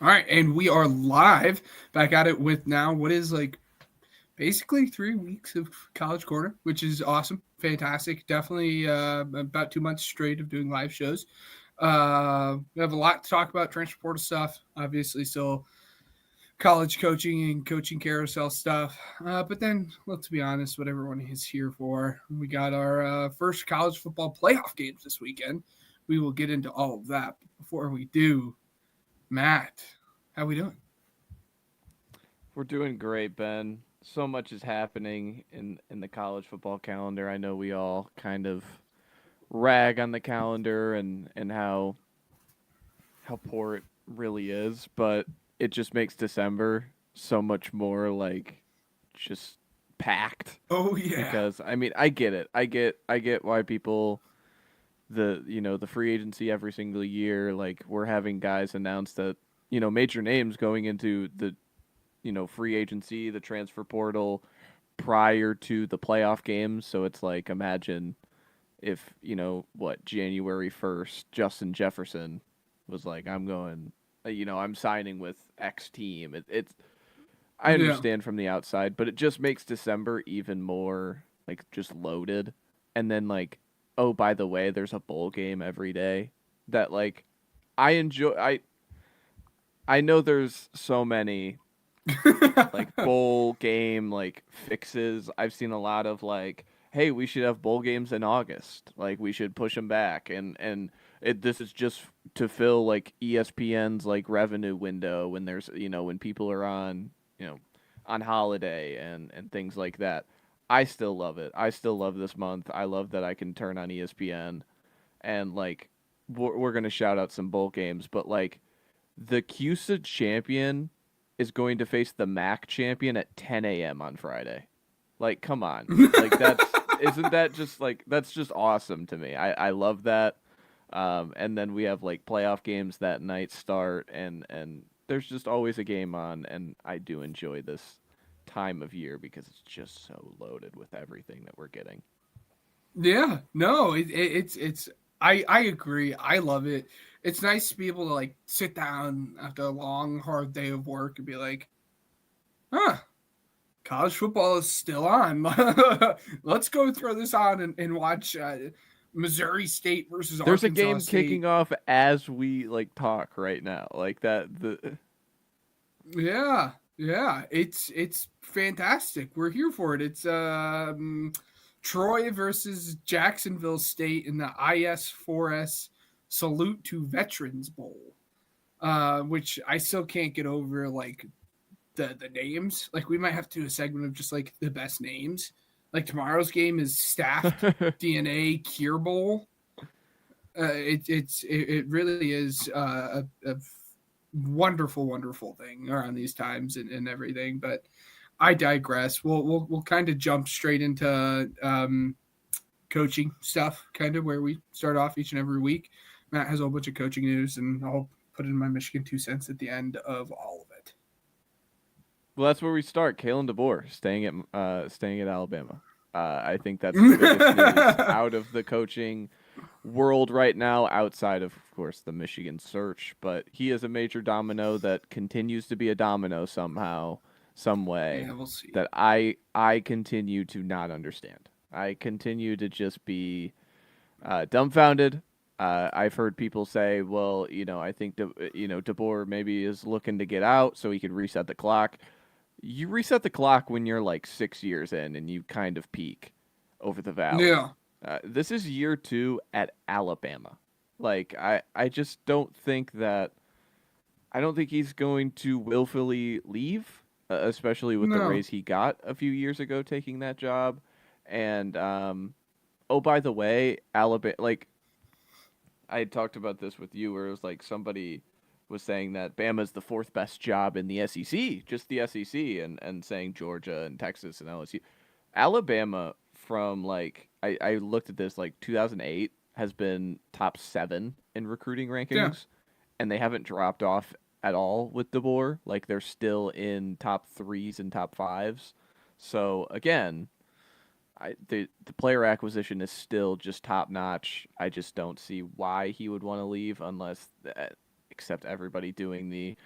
All right, and we are live back at it with now what is like basically 3 weeks of College Corner, which is awesome, fantastic. Definitely about 2 months straight of doing live shows. We have a lot to talk about, transfer portal stuff, obviously, still college coaching and coaching carousel stuff. But then, let's be honest, what everyone is here for. We got our first college football playoff games this weekend. We will get into all of that. But before we do, Matt, how we doing? We're doing great, Ben. So much is happening in the college football calendar. I know we all kind of rag on the calendar and how poor it really is, but it just makes December so much more like just packed Oh yeah. because I mean, I get it. I get why people the free agency every single year, like we're having guys announce that major names going into the free agency, the transfer portal prior to the playoff games. So it's like imagine if, January 1st, Justin Jefferson was like, I'm going, I'm signing with X team. It's, I Yeah. understand from the outside, but it just makes December even more like just loaded. And then, like, oh, by the way, there's a bowl game every day that, like, I enjoy. I know there's so many like bowl game like fixes. I've seen a lot of like, hey, we should have bowl games in August. Like we should push them back, and this is just to fill like ESPN's like revenue window when there's when people are on on holiday and things like that. I still love it. I still love this month. I love that I can turn on ESPN and like we're gonna shout out some bowl games, but like the CUSA champion is going to face the MAC champion at 10 a.m. on Friday. Like, come on. Like, isn't that just like, that's just awesome to me. I love that. And then we have like playoff games that night start, and there's just always a game on, and I do enjoy this time of year because it's just so loaded with everything that we're getting. Yeah. No, it's I agree. I love it. It's nice to be able to like sit down after a long hard day of work and be like, huh, college football is still on. Let's go throw this on and watch Missouri State versus There's a Arkansas game State. kicking off as we like talk right now. Like that the Yeah, yeah, it's fantastic. We're here for it. It's Troy versus Jacksonville State in the IS4S Salute to Veterans Bowl, which I still can't get over. Like the names, like we might have to do a segment of just like the best names. Like tomorrow's game is Staffed DNA Cure Bowl. It really is a wonderful, wonderful thing around these times and everything. But I digress. We'll kind of jump straight into coaching stuff, kind of where we start off each and every week. Matt has a whole bunch of coaching news, and I'll put in my Michigan 2 cents at the end of all of it. Well, that's where we start. Kalen DeBoer staying at Alabama. I think that's the biggest news out of the coaching world right now, outside of course, the Michigan search. But he is a major domino that continues to be a domino somehow, some way Yeah, we'll see. that I continue to not understand. I continue to just be dumbfounded. I've heard people say, "Well, I think DeBoer maybe is looking to get out so he could reset the clock." You reset the clock when you're like 6 years in and you kind of peak over the valley. Yeah. This is year two at Alabama. Like I just don't think that I don't think he's going to willfully leave, especially with the No. raise he got a few years ago taking that job. And oh, by the way, Alabama, like I had talked about this with you, where it was like somebody was saying that Bama's the fourth best job in the SEC, just the SEC, and saying Georgia and Texas and LSU. Alabama from like I looked at this like 2008 has been top 7 in recruiting Yeah. rankings, and they haven't dropped off at all with DeBoer. Like they're still in top threes and top fives. So again, the player acquisition is still just top notch. I just don't see why he would want to leave unless except everybody doing the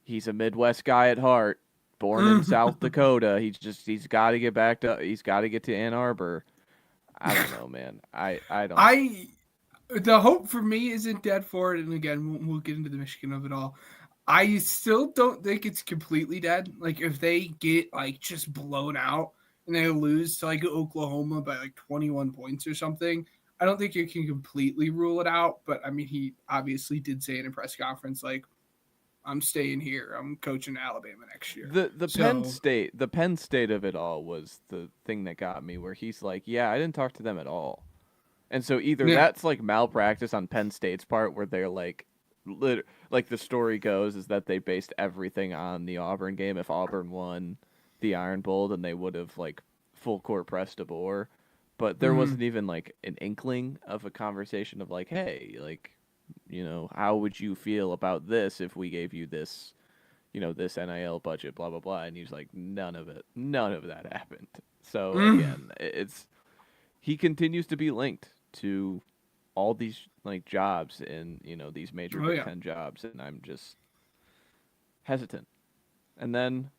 he's a Midwest guy at heart, born in South Dakota. He's got to get back to he's got to get to Ann Arbor. I don't know, man. I don't. I the hope for me isn't dead for it, and again, we'll get into the Michigan of it all. I still don't think it's completely dead. Like if they get like just blown out and they lose to like Oklahoma by like 21 points or something, I don't think you can completely rule it out. But I mean, he obviously did say in a press conference like, "I'm staying here. I'm coaching Alabama next year." The Penn State of it all was the thing that got me, where he's like, "Yeah, I didn't talk to them at all." And so either Yeah. that's like malpractice on Penn State's part, where they're like, like the story goes is that they based everything on the Auburn game. If Auburn won the Iron Bowl, then they would have like full court pressed DeBoer. But there Mm-hmm. wasn't even like an inkling of a conversation of like, hey, like, how would you feel about this if we gave you this, this NIL budget, blah blah blah. And he's like, none of that happened. So Mm. again, it's he continues to be linked to all these like jobs in these major Oh Big yeah. Ten jobs, and I'm just hesitant. And then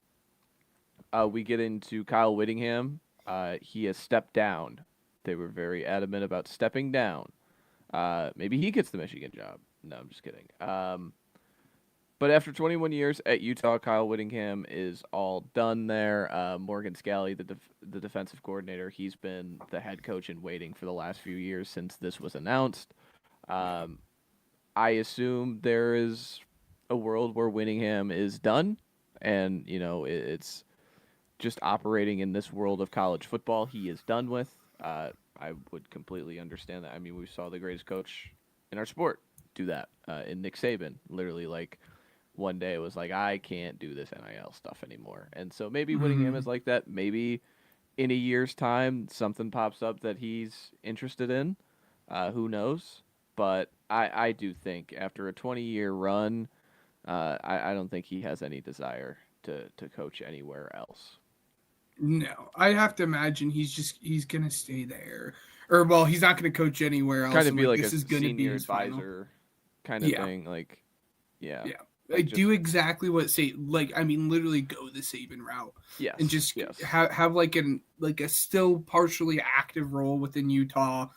we get into Kyle Whittingham. He has stepped down. They were very adamant about stepping down. Maybe he gets the Michigan job. No, I'm just kidding. But after 21 years at Utah, Kyle Whittingham is all done there. Morgan Scalley, the defensive coordinator, he's been the head coach in waiting for the last few years since this was announced. Um, I assume there is a world where Whittingham is done, and it's just operating in this world of college football. He is done with. I would completely understand that. I mean, we saw the greatest coach in our sport do that in Nick Saban. Literally, like one day it was like, I can't do this NIL stuff anymore. And so maybe Whittingham is Mm. like that. Maybe in a year's time something pops up that he's interested in. Who knows? But I do think after a 20-year run, I don't think he has any desire to coach anywhere else. No, I have to imagine he's gonna stay there, or well, he's not gonna coach anywhere Kind else, of and be like like this a is gonna be senior his final. advisor kind of Yeah, thing. Like, yeah, yeah. like Like just do exactly what say like I mean literally go the Saban route and yes, just yes, have like a still partially active role within Utah,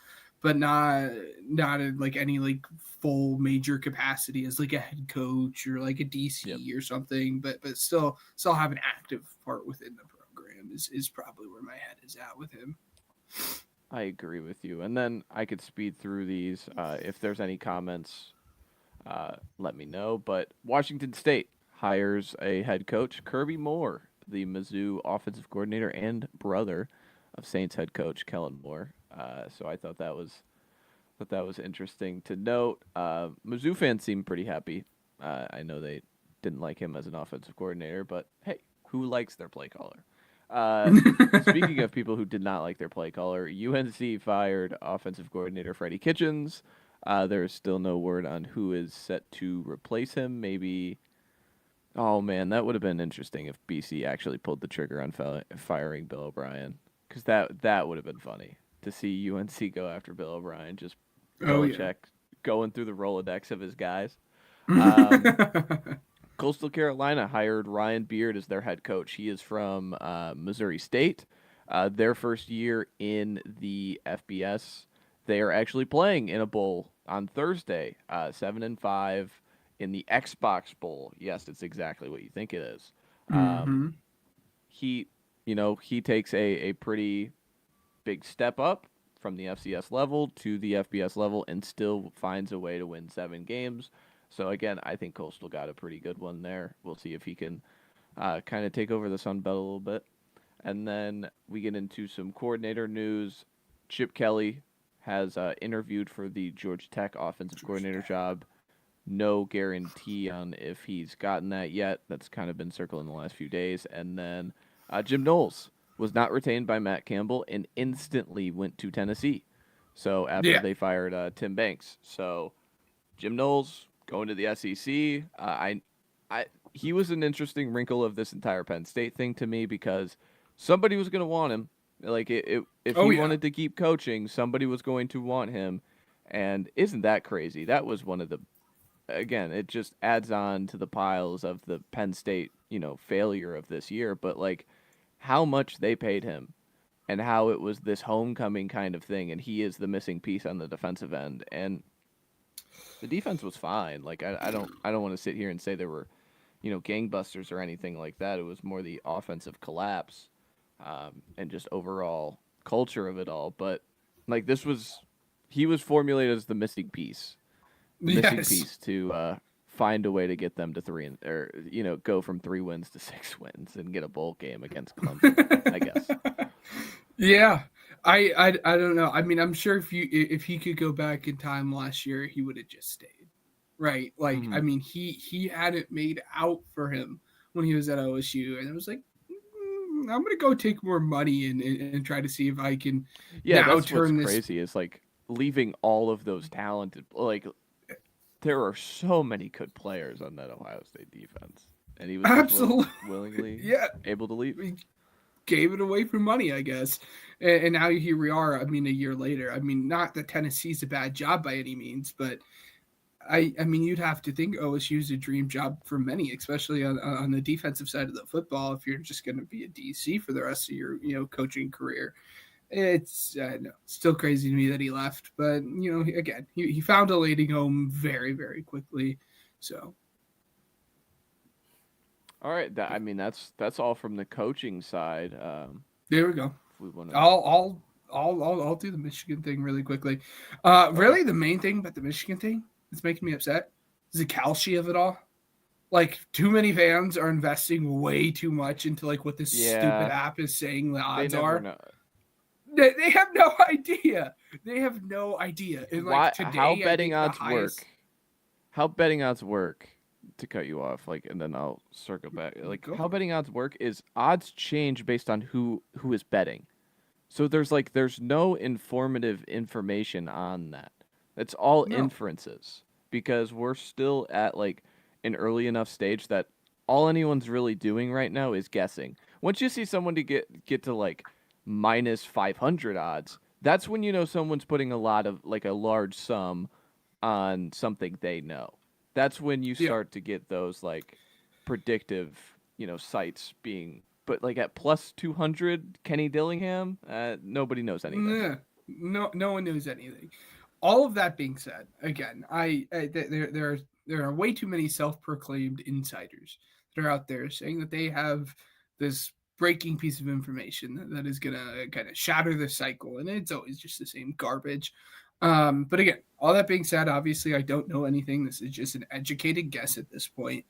but not in like any like full major capacity as like a head coach or like a yep. DC or something, but still have an active part within the program is probably where my head is at with him. I agree with you. And then I could speed through these. If there's any comments, let me know. But Washington State hires a head coach, Kirby Moore, the Mizzou offensive coordinator and brother of Saints head coach Kellen Moore. So I thought that was interesting to note. Mizzou fans seem pretty happy. I know they didn't like him as an offensive coordinator, but hey, who likes their play caller? Uh, Speaking of people who did not like their play caller, UNC fired offensive coordinator Freddie Kitchens. There is still no word on who is set to replace him. Maybe. Oh man, that would have been interesting if BC actually pulled the trigger on firing Bill O'Brien, because that would have been funny to see UNC go after Bill O'Brien. Just Oh yeah. Belichick going through the Rolodex of his guys. Um, Coastal Carolina hired Ryan Beard as their head coach. He is from Missouri State. Their first year in the FBS, they are actually playing in a bowl on Thursday, 7-5 in the Xbox Bowl. Yes, it's exactly what you think it is. Um, Mm-hmm. he, he takes a pretty big step up from the FCS level to the FBS level and still finds a way to win 7 games. So again, I think Coastal got a pretty good one there. We'll see if he can kind of take over the Sun Belt a little bit. And then we get into some coordinator news. Chip Kelly has interviewed for the Georgia Tech offensive coordinator job. No guarantee on if he's gotten that yet. That's kind of been circling the last few days. And then Jim Knowles was not retained by Matt Campbell and instantly went to Tennessee. So after Yeah. they fired Tim Banks, so Jim Knowles going to the SEC. He was an interesting wrinkle of this entire Penn State thing to me because somebody was going to want him. Like if Oh he yeah. wanted to keep coaching, somebody was going to want him. And isn't that crazy? That was one of the again, it just adds on to the piles of the Penn State, failure of this year. But like, how much they paid him, and how it was this homecoming kind of thing, and he is the missing piece on the defensive end, and the defense was fine. Like, I don't want to sit here and say there were, gangbusters or anything like that. It was more the offensive collapse, and just overall culture of it all. But like, he was formulated as the missing piece, Yes. to find a way to get them to or go from 3 wins to 6 wins and get a bowl game against Clemson, I guess. Yeah. I don't know. I mean, I'm sure if he could go back in time last year, he would have just stayed. Right? Like, I Mhm. mean, he had it made out for him when he was at OSU, and it was like, I'm gonna go take more money and try to see if I can Yeah, now that's what's turn this. crazy is like leaving all of those talented, like there are so many good players on that Ohio State defense, and he was just Absolutely. willingly Yeah. able to leave. We gave it away for money, I guess. And now here we are. I mean, a year later. I mean, not that Tennessee's a bad job by any means, but I mean, you'd have to think OSU's a dream job for many, especially on the defensive side of the football. If you're just going to be a DC for the rest of your coaching career, it's no, still crazy to me that he left. But again, he found a landing home very very quickly. So All right, I mean that's all from the coaching side. there we go. If we want to, I'll do the Michigan thing really quickly. okay, Really, the main thing about the Michigan thing that's making me upset is the Kalshi of it all. Like, too many fans are investing way too much into like what this stupid yeah, app is saying the they odds never are. know They have no idea. They have no idea. And like why how today, I betting think the odds highest. work. How betting odds work, to cut you off, like, and then I'll circle back. Like, Go how for it. betting odds work is odds change based on who is betting. So there's no informative information on that. It's all No. inferences because we're still at like an early enough stage that all anyone's really doing right now is guessing. Once you see someone to get to like minus 500 odds, that's when you know someone's putting a lot of like a large sum on something they know. That's when you Yeah. start to get those like predictive, sites being, but like at plus 200 Kenny Dillingham, nobody knows anything. Nah. No one knows anything. All of that being said, again, there are way too many self-proclaimed insiders that are out there saying that they have this breaking piece of information that is gonna kind of shatter the cycle, and it's always just the same garbage. But again, all that being said, obviously I don't know anything. This is just an educated guess at this point.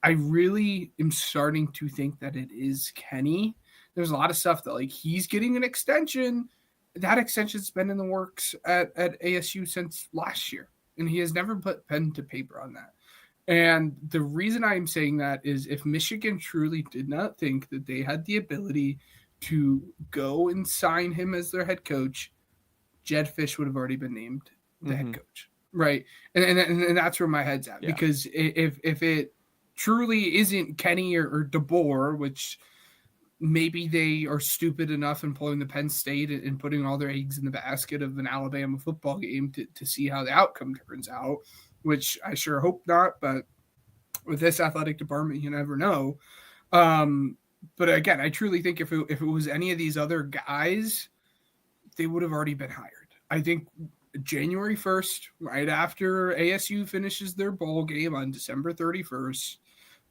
I really am starting to think that it is Kenny. There's a lot of stuff that like he's getting an extension. That extension's been in the works at ASU since last year, and he has never put pen to paper on that. And the reason I'm saying that is if Michigan truly did not think that they had the ability to go and sign him as their head coach, Jed Fish would have already been named the head Mm-hmm. coach, right? And that's where my head's at Yeah. because if it truly isn't Kenny or DeBoer, which maybe they are stupid enough in pulling the Penn State and putting all their eggs in the basket of an Alabama football game to see how the outcome turns out, which I sure hope not. But with this athletic department, you never know. But again, I truly think if it was any of these other guys, they would have already been hired. I think January 1st, right after ASU finishes their bowl game on December 31st,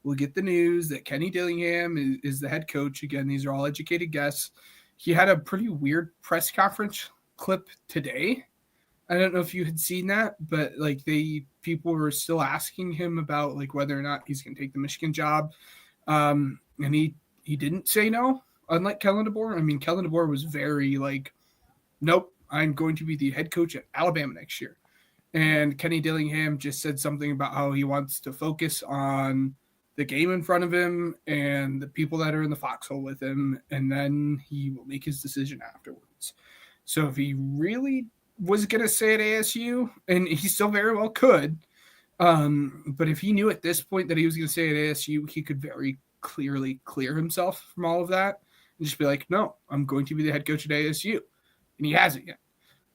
we'll get the news that Kenny Dillingham is the head coach. Again, these are all educated guesses. He had a pretty weird press conference clip today. I don't know if you had seen that, but like people were still asking him about like whether or not he's going to take the Michigan job, and he didn't say no. Unlike Kellen DeBoer, I mean Kellen DeBoer was very like, nope, I'm going to be the head coach at Alabama next year. Yeah. And Kenny Dillingham just said something about how he wants to focus on the game in front of him and the people that are in the foxhole with him, and then he will make his decision afterwards. So if he really was going to say at ASU, and he still very well could, but if he knew at this point that he was going to say at ASU, he could very clearly clear himself from all of that and just be like, no, I'm going to be the head coach at ASU. And he hasn't yet.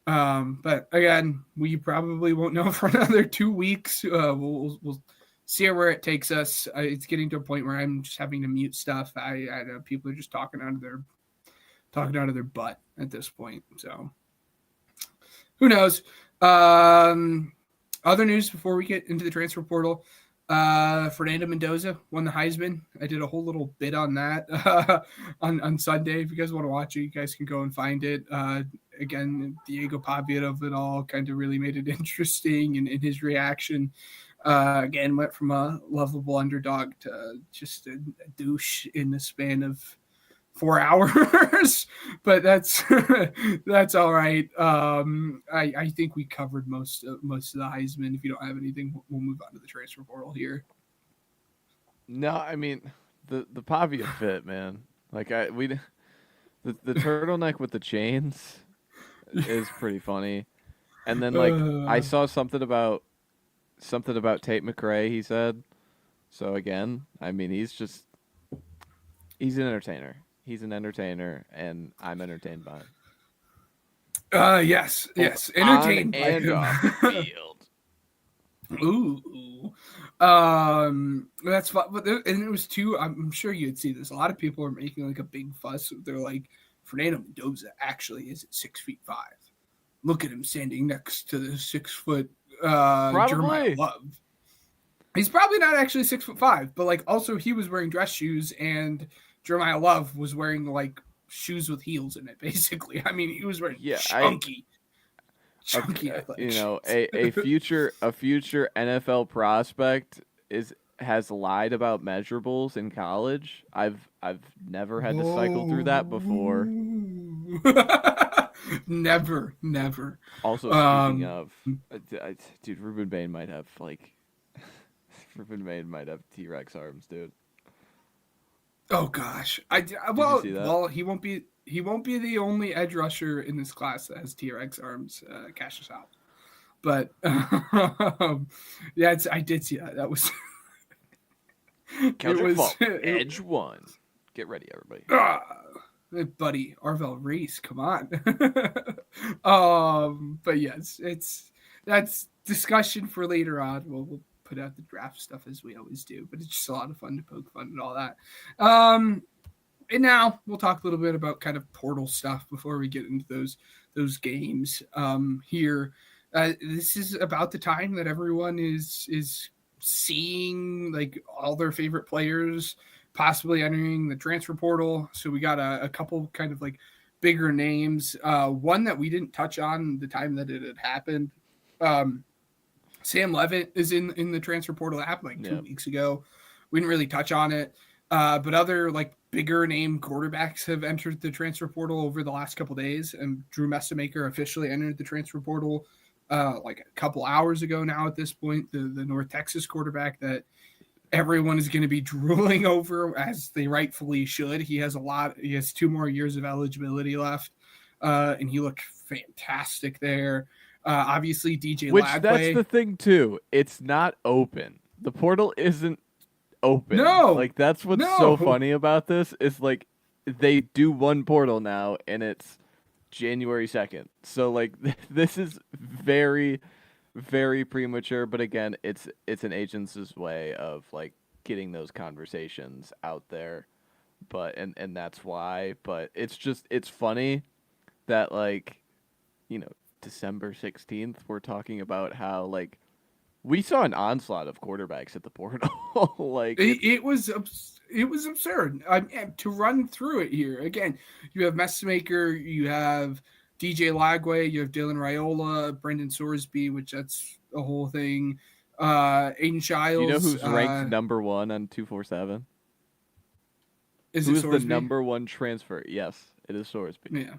But again, we probably won't know for another 2 weeks. We'll see where it takes us. It's getting to a point where I'm just having to mute stuff. I know people are just talking out of their butt at this point. So who knows? Other news before we get into the transfer portal. Fernando Mendoza won the Heisman. I did a whole little bit on that on Sunday. If you guys want to watch it, you guys can go and find it. Again, Diego Pavia of it all kind of really made it interesting, and in his reaction, again, went from a lovable underdog to just a douche in the span of 4 hours. But that's all right. I think we covered most of the Heisman. If you don't have anything, we'll move on to the transfer portal here. No, I mean the Pavia fit, man. Like the turtleneck with the chains is pretty funny. And then like I saw something about Tate McRae, he said. So again, I mean he's an entertainer. He's an entertainer, and I'm entertained by him. Yes, Both yes, entertained on by and him. off the field. Ooh, that's fun. But and it was too. I'm sure you'd see this. A lot of people are making like a big fuss. They're like, Fernando Mendoza actually isn't 6'5". Look at him standing next to the 6 foot Jeremiah Probably. Love. He's probably not actually 6'5", but like also he was wearing dress shoes, and Jeremiah Love was wearing like shoes with heels in it. Basically, I mean, he was wearing Yeah, chunky you athletic know, shoes. a future NFL prospect has lied about measurables in college. I've never had to cycle through that before. Never. Also, speaking of, dude, Ruben Bain might have like Ruben Bain might have T-Rex arms, dude. Oh gosh, Did you see that? well, he won't be the only edge rusher in this class that has T-Rex arms. Cash us out, but yeah, I did see that. That was Count your fault. Edge one. Get ready, everybody. Hey, buddy, Arvell Reese, come on. But yes, that's discussion for later on. We'll put out the draft stuff as we always do, but it's just a lot of fun to poke fun and all that. And now we'll talk a little bit about kind of portal stuff before we get into those games here. This is about the time that everyone is seeing like all their favorite players possibly entering the transfer portal. So we got a couple kind of like bigger names. One that we didn't touch on the time that it had happened. Sam Levitt is in the transfer portal. It happened like 2 weeks ago. We didn't really touch on it. But other like bigger name quarterbacks have entered the transfer portal over the last couple days. And Drew Messamaker officially entered the transfer portal like a couple hours ago now at this point. The North Texas quarterback that everyone is going to be drooling over, as they rightfully should. He has 2 more years of eligibility left, and he looked fantastic there. Obviously, DJ Lagway. That's the thing too. It's not open. The portal isn't open. No, like that's what's so funny about this is like they do one portal now, and it's January 2nd. So like this is very, very premature. But again, it's an agent's way of like getting those conversations out there. But and that's why. But it's funny that like, you know, December 16th, we're talking about how like we saw an onslaught of quarterbacks at the portal. Like it was absurd. To run through it here again, you have Messamaker, you have DJ Lagway, you have Dylan Raiola, Brendan Sorsby, which that's a whole thing. Aiden Shiles. You know who's ranked number 1 on 247? Who's the number 1 transfer? Yes, it is Sorsby.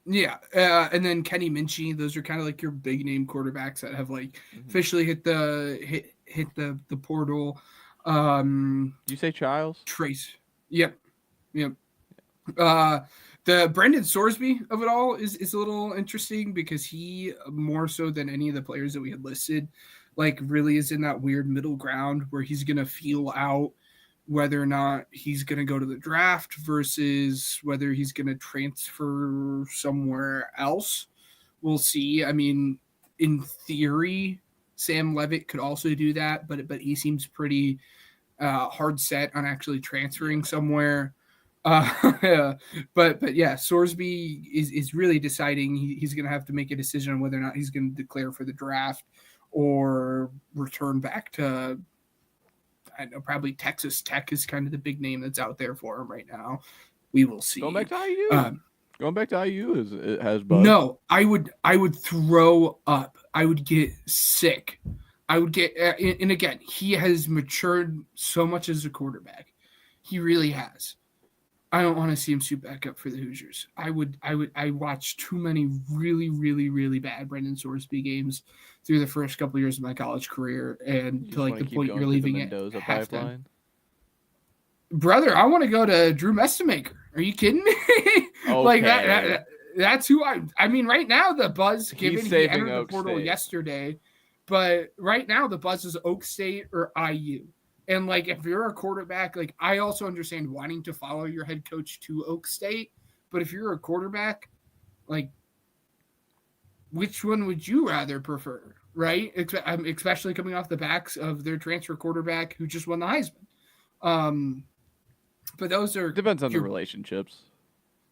Yeah, and then Kenny Minchie. Those are kind of like your big name quarterbacks that have like officially hit the portal. Did you say Childs? Trace. Yep. The Brendan Sorsby of it all is a little interesting because he, more so than any of the players that we had listed, like really is in that weird middle ground where he's gonna feel out whether or not he's going to go to the draft versus whether he's going to transfer somewhere else. we'll see. I mean, in theory, Sam Levitt could also do that, but he seems pretty hard set on actually transferring somewhere. But yeah, Sorsby is really deciding. He's going to have to make a decision on whether or not he's going to declare for the draft or return back to, I know, probably Texas Tech is kind of the big name that's out there for him right now. We will see. Going back to IU. Going back to IU it has buzz. No, I would throw up. I would get sick. I would get, and again, he has matured so much as a quarterback. He really has. I don't want to see him suit back up for the Hoosiers. I watched too many really, really, really bad Brendan Sorsby games through the first couple of years of my college career, and to like the point you're leaving at halftime. Brother, I want to go to Drew Mestemaker. Are you kidding me? Okay. Like that's who I mean, right now the buzz, given he entered the portal yesterday, but right now the buzz is Oak State or IU. And like, if you're a quarterback, like, I also understand wanting to follow your head coach to Oak State, but if you're a quarterback, like, which one would you rather prefer, right? Especially coming off the backs of their transfer quarterback who just won the Heisman. But those are depends on the relationships.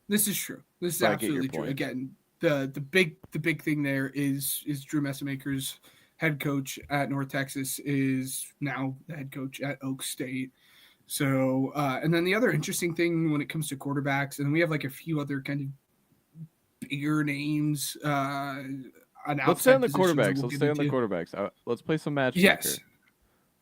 This is true. This is absolutely true. Again, the big thing there is Drew Messemaker's head coach at North Texas is now the head coach at Oak State. So, and then the other interesting thing when it comes to quarterbacks, and we have like a few other kind of bigger names. Let's stay on the quarterbacks. Let's play some matchmaker. Yes.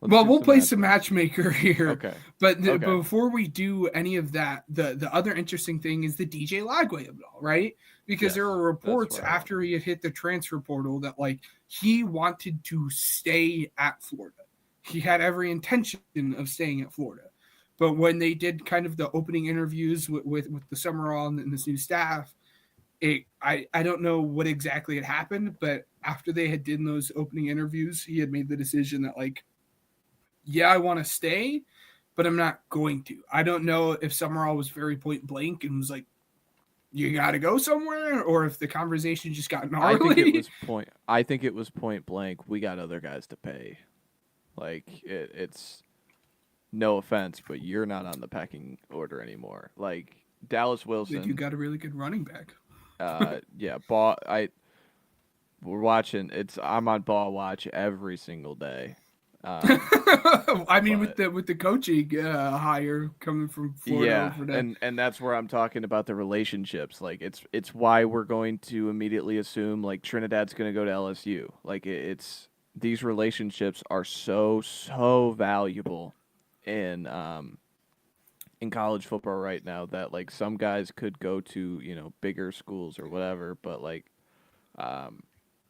We'll play some matchmaker here. Okay. But before we do any of that, the other interesting thing is the DJ Lagway of it all, right? Because there were reports after he had hit the transfer portal that like he wanted to stay at Florida. He had every intention of staying at Florida. But when they did kind of the opening interviews with the Summerall and this new staff, I don't know what exactly had happened, but after they had done those opening interviews, he had made the decision that like, yeah, I want to stay, but I'm not going to. I don't know if Summerall was very point blank and was like, you got to go somewhere, or if the conversation just got gnarly. I think it was point blank. We got other guys to pay. Like, it's no offense, but you're not on the pecking order anymore. Like, Dallas Wilson. You got a really good running back. Yeah, we're watching. I'm on Ball Watch every single day. I mean, with the coaching hire coming from Florida, and that's where I'm talking about the relationships. Like, it's why we're going to immediately assume like Trinidad's going to go to LSU. Like, it's these relationships are so valuable in college football right now that like some guys could go to bigger schools or whatever, but like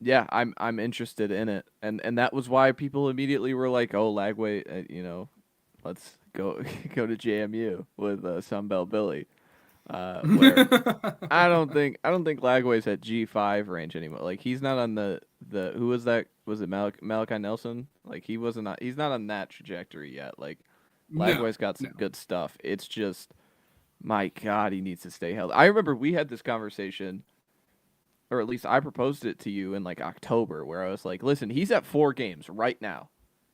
yeah, I'm interested in it, and that was why people immediately were like, "Oh, Lagway, let's go to JMU with Sunbelt Billy." Where I don't think Lagway's at G5 range anymore. Like, he's not on the who was that? Was it Malachi Nelson? Like, he's not on that trajectory yet. Like, Lagway's got some good stuff. It's just, my God, he needs to stay healthy. I remember we had this conversation. Or at least I proposed it to you in like October, where I was like, listen, he's at 4 games right now.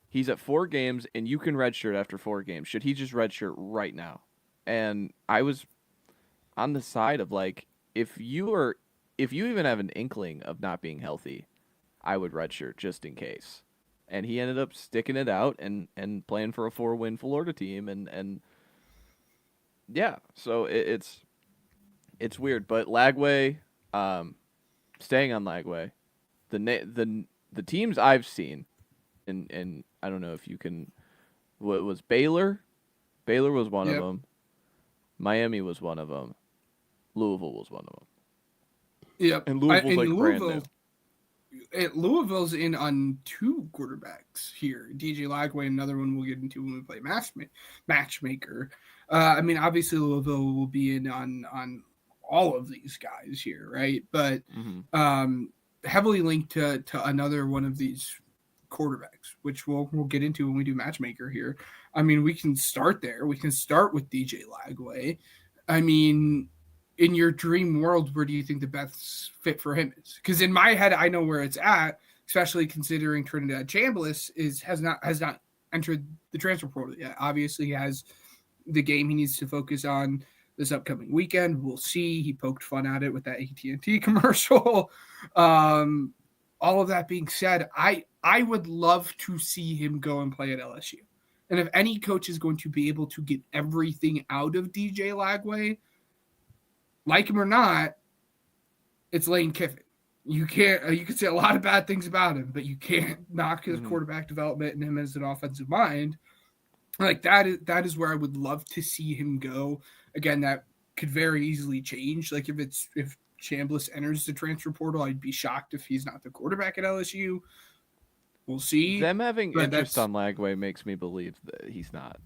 He's at 4 games, and you can redshirt after 4 games. Should he just redshirt right now? And I was on the side of like, if you even have an inkling of not being healthy, I would redshirt just in case. And he ended up sticking it out and playing for a 4-win Florida team, and yeah, so it's weird. But Lagway, staying on Lagway, the teams I've seen, and I don't know if you can, what was Baylor? Baylor was one of them. Miami was one of them. Louisville was one of them. Yep. And Louisville's brand new. Louisville's in on 2 quarterbacks here. DJ Lagway, another one we'll get into when we play matchmaker. I mean, obviously Louisville will be in on all of these guys here, right? But heavily linked to another one of these quarterbacks, which we'll get into when we do matchmaker here. I mean, we can start there. We can start with DJ Lagway. I mean, in your dream world, where do you think the best fit for him is? Because in my head, I know where it's at, especially considering Trinidad Chambliss has not entered the transfer portal yet. Obviously, he has the game he needs to focus on this upcoming weekend. We'll see. He poked fun at it with that AT&T commercial. All of that being said, I would love to see him go and play at LSU. And if any coach is going to be able to get everything out of DJ Lagway, like him or not, it's Lane Kiffin. You can't. You can say a lot of bad things about him, but you can't knock his quarterback development and him as an offensive mind. Like that is where I would love to see him go. Again, that could very easily change. Like if Chambliss enters the transfer portal, I'd be shocked if he's not the quarterback at LSU. We'll see. Them having But interest on Lagway makes me believe that he's not.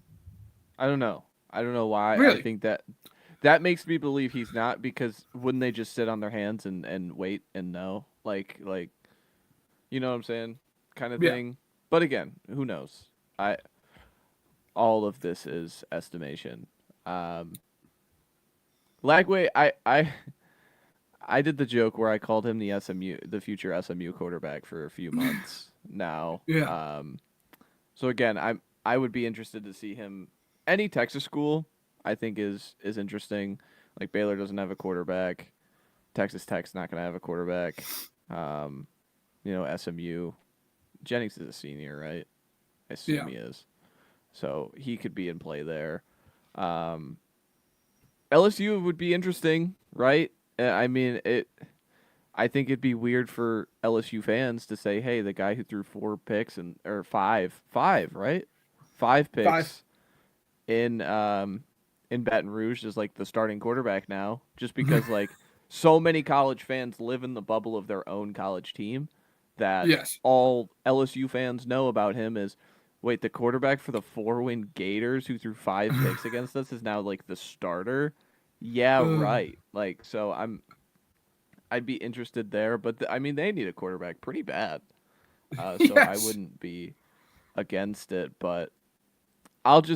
I don't know. I don't know why. Really? I think that makes me believe he's not, because wouldn't they just sit on their hands and wait and know? Like you know what I'm saying? Kind of Yeah. thing. But again, who knows? All of this is estimation. Lagway, I did the joke where I called him the future SMU quarterback for a few months now. Yeah. So again, I would be interested to see him. Any Texas school, I think is interesting. Like Baylor doesn't have a quarterback. Texas Tech's not going to have a quarterback. SMU. Jennings is a senior, right? I assume he is. So he could be in play there. LSU would be interesting, right? I mean, I think it'd be weird for LSU fans to say, "Hey, the guy who threw 4 picks or five, right? 5 picks 5. in Baton Rouge is like the starting quarterback now," just because like so many college fans live in the bubble of their own college team that Yes. all LSU fans know about him is, wait, the quarterback for the 4-win Gators who threw 5 picks against us is now like the starter. Yeah, right. Like, so I'd be interested there, but I mean, they need a quarterback pretty bad. So I Yes. wouldn't be against it, but I would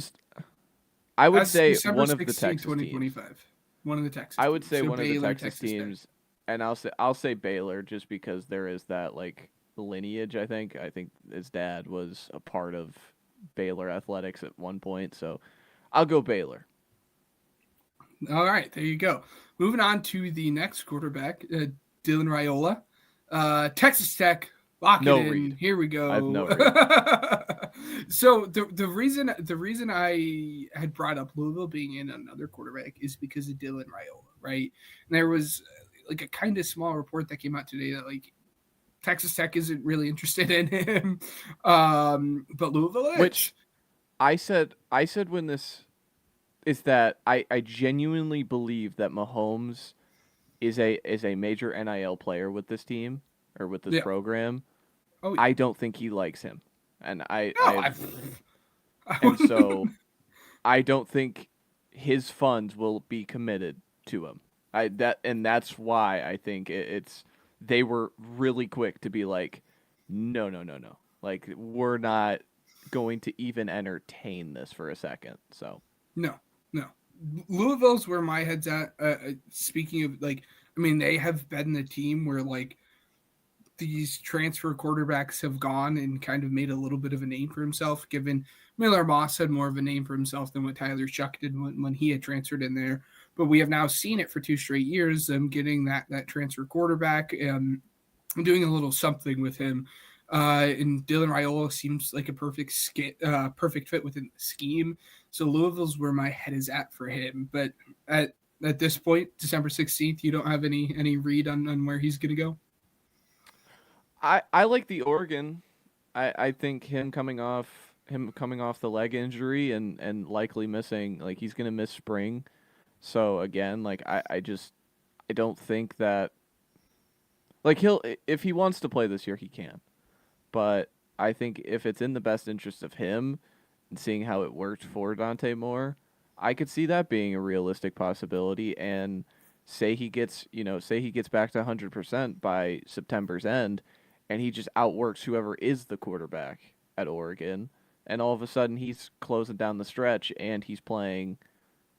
That's say December one of the 16th, Texas teams. 2025. One of the Texas I would teams. say So one of the Baylor, Texas Tech. teams, and I'll say Baylor just because there is that like lineage. I think his dad was a part of Baylor athletics at one point, so I'll go Baylor. All right, there you go. Moving on to the next quarterback, Dylan Raiola. Texas Tech, lock No it in. read. Here we go. I have no read. So the reason I had brought up Louisville being in another quarterback is because of Dylan Raiola, right? And there was like a kind of small report that came out today that like Texas Tech isn't really interested in him, but Louisville is. Which I said when this is that I genuinely believe that Mahomes is a major NIL player with this team or with this program. Oh, yeah. I don't think he likes him, and and so I don't think his funds will be committed to him. That's why I think they were really quick to be like, no, like we're not going to even entertain this for a second. So no. Louisville's where my head's at. Speaking of like, I mean, they have been the team where like these transfer quarterbacks have gone and kind of made a little bit of a name for himself. Given Miller Moss had more of a name for himself than what Tyler Shuck did when he had transferred in there. But we have now seen it for 2 straight years. Them getting that transfer quarterback and doing a little something with him. And Dylan Raiola seems like a perfect fit within the scheme. So Louisville's where my head is at for him. But at this point, December 16th, you don't have any read on where he's going to go? I like the Oregon. I think him coming off the leg injury and likely missing, like he's going to miss spring. So again, like I don't think that, like, if he wants to play this year, he can. But I think if it's in the best interest of him and seeing how it worked for Dante Moore, I could see that being a realistic possibility. And say he gets back to 100% by September's end, and he just outworks whoever is the quarterback at Oregon, and all of a sudden he's closing down the stretch and he's playing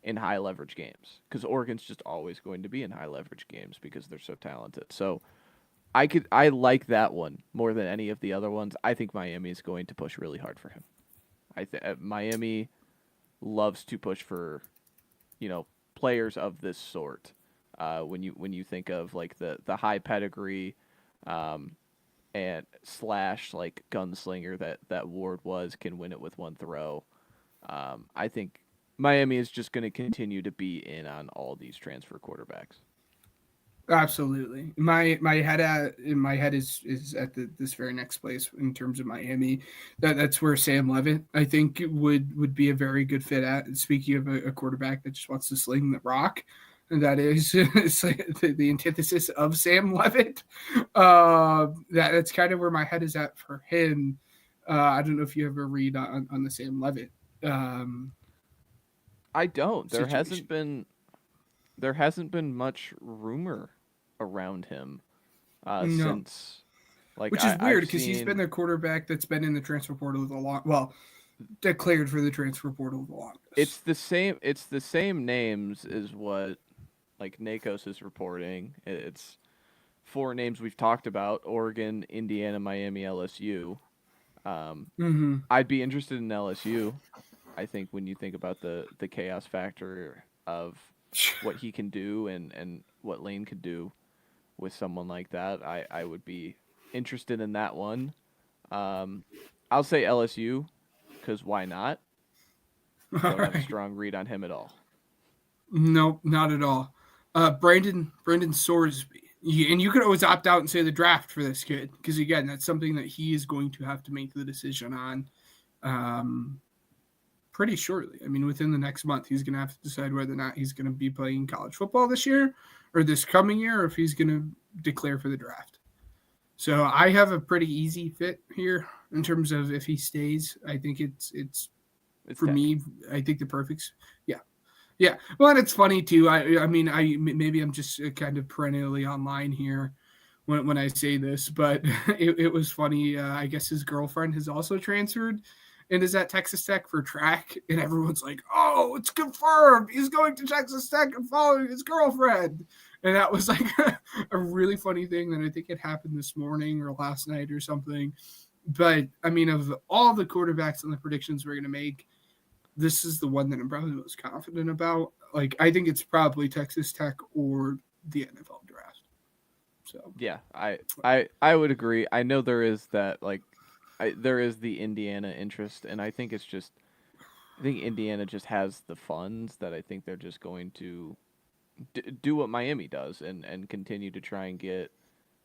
in high leverage games, because Oregon's just always going to be in high leverage games because they're so talented. So I like that one more than any of the other ones. I think Miami is going to push really hard for him. I think Miami loves to push for, players of this sort. When you think of like the high pedigree, and slash like gunslinger that Ward was, can win it with one throw. I think Miami is just going to continue to be in on all these transfer quarterbacks. Absolutely. My head is at this very next place in terms of Miami. That's where Sam Levitt, I think, would be a very good fit at. Speaking of a quarterback that just wants to sling the rock, and that is it's like the antithesis of Sam Levitt. That's kind of where my head is at for him. I don't know if you ever read on the Sam Levitt. I don't. Situation. There hasn't been much rumor around him No, since, like, which is weird I've because he's been seen the quarterback that's been in the transfer portal the long. Well, declared for the transfer portal the it's longest. the same names as what like Nakos is reporting. It's four names we've talked about: Oregon, Indiana, Miami, LSU. Mm-hmm. I'd be interested in LSU. I think when you think about the chaos factor of what he can do and what Lane could do with someone like that, I would be interested in that one. Um, I'll say LSU because why not? All Don't have a right. strong read on him at all. Nope, not at all. Brandon Sorsby. And you could always opt out and say the draft for this kid because again, that's something that he is going to have to make the decision on um, pretty shortly. I mean, within the next month, he's going to have to decide whether or not he's going to be playing college football this year or this coming year, or if he's going to declare for the draft. So I have a pretty easy fit here in terms of if he stays. I think it's It's for Tech. me. I think the perfect. Yeah, yeah. Well, and it's funny too. I mean, maybe I'm just kind of perennially online here when I say this, but it was funny. I guess his girlfriend has also transferred and is at Texas Tech for track, and everyone's like, "Oh, it's confirmed. He's going to Texas Tech and following his girlfriend." And that was like a really funny thing that I think it happened this morning or last night or something. But I mean, of all the quarterbacks and the predictions we're going to make, this is the one that I'm probably most confident about. Like, I think it's probably Texas Tech or the NFL draft. So, Yeah, I would agree. I know there is that like there is the Indiana interest, and I think Indiana just has the funds that I think they're just going to do what Miami does and continue to try and get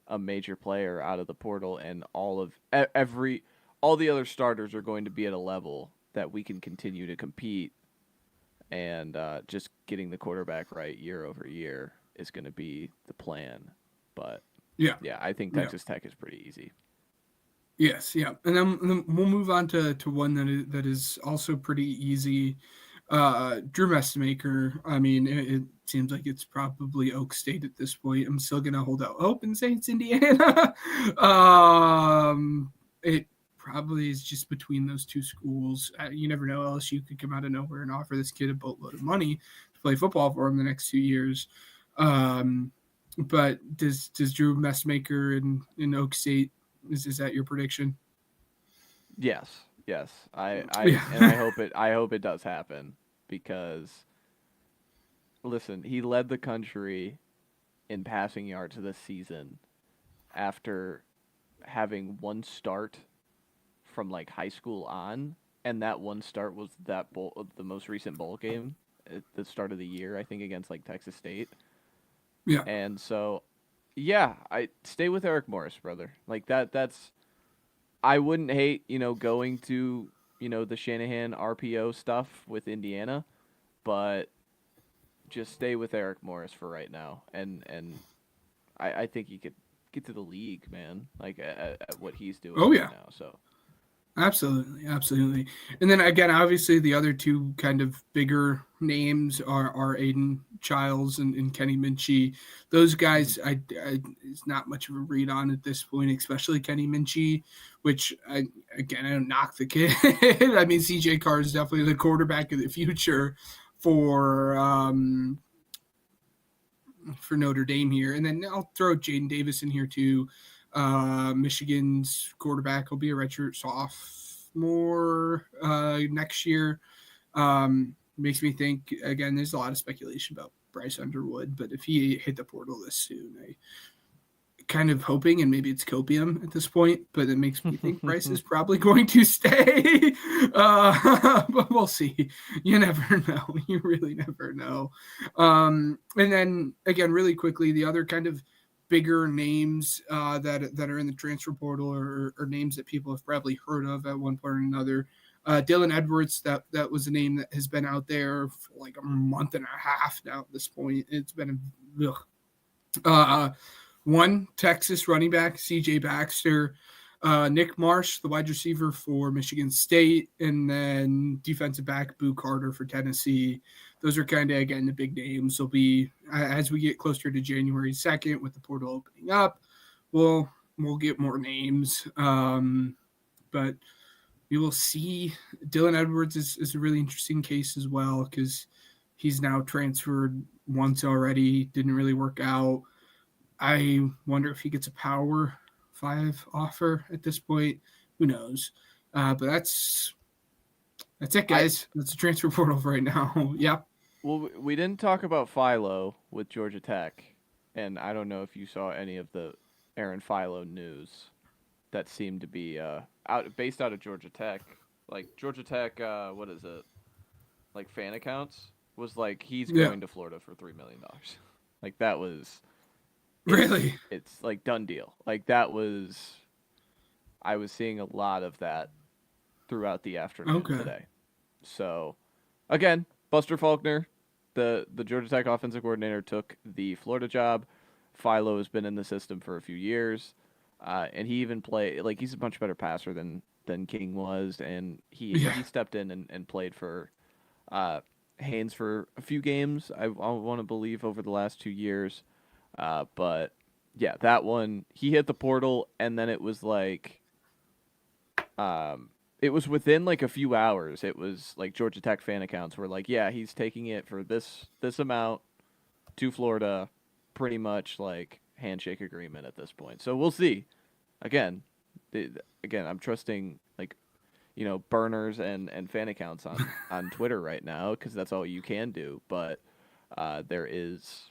a major player out of the portal, and all the other starters are going to be at a level that we can continue to compete, and just getting the quarterback right year over year is going to be the plan. But yeah, yeah, I think yeah. Texas Tech is pretty easy. Yes, yeah. And then we'll move on to one that is also pretty easy. Drew Messmaker. I mean, it seems like it's probably Oak State at this point. I'm still gonna hold out hope and say it's Indiana. It probably is just between those two schools. You never know. LSU could come out of nowhere and offer this kid a boatload of money to play football for him the next 2 years. Um, but does Drew Messmaker in Oak State, is that your prediction? Yes, yes. Yeah. I hope it does happen because listen, he led the country in passing yards this season after having one start from like high school on, and that one start was the most recent bowl game at the start of the year, I think against like Texas State. Yeah. And so yeah, I stay with Eric Morris, brother. Like that's I wouldn't hate, going to, the Shanahan RPO stuff with Indiana, but just stay with Eric Morris for right now. And I think he could get to the league, man, like at what he's doing Oh right yeah. now. So, Absolutely, absolutely. And then again, obviously the other two kind of bigger names are Aiden Childs and Kenny Minchie. Those mhm. guys, I is not much of a read on at this point, especially Kenny Minchie, which I don't knock the kid. I mean, CJ Carr is definitely the quarterback of the future, for Notre Dame here, and then I'll throw Jaden Davis in here too. Michigan's quarterback will be a redshirt sophomore next year. Makes me think again. There's a lot of speculation about Bryce Underwood, but if he hit the portal this soon, I kind of hoping, and maybe it's copium at this point, but it makes me think Bryce is probably going to stay. But we'll see. You never know. You really never know. And then again, really quickly, the other kind of bigger names that are in the transfer portal or names that people have probably heard of at one point or another. Dylan Edwards, that was a name that has been out there for like a month and a half now at this point. It's been one Texas running back, CJ Baxter, Nick Marsh, the wide receiver for Michigan State, and then defensive back Boo Carter for Tennessee. Those are kind of, again, the big names. Will be as we get closer to January 2nd with the portal opening up, we'll get more names. But we will see. Dylan Edwards is a really interesting case as well because he's now transferred once already. Didn't really work out. I wonder if he gets a Power 5 offer at this point. Who knows? But that's it, guys. That's the transfer portal right now. Yep. Well, we didn't talk about Philo with Georgia Tech, and I don't know if you saw any of the Aaron Philo news that seemed to be based out of Georgia Tech. Like Georgia Tech, what is it? Like fan accounts was like he's going to Florida for $3 million. Like that was. Really? It's like done deal. Like that was, I was seeing a lot of that throughout the afternoon today. So, again, Buster Faulkner, the Georgia Tech offensive coordinator, took the Florida job. Philo has been in the system for a few years, and he even played like he's a much better passer than King was, and he stepped in and played for Haynes for a few games. I want to believe over the last 2 years. But yeah, that one, he hit the portal and then it was like, it was within like a few hours. It was like Georgia Tech fan accounts were like, yeah, he's taking it for this amount to Florida, pretty much like handshake agreement at this point. So we'll see. Again, I'm trusting like, burners and fan accounts on Twitter right now, cause that's all you can do. But, there is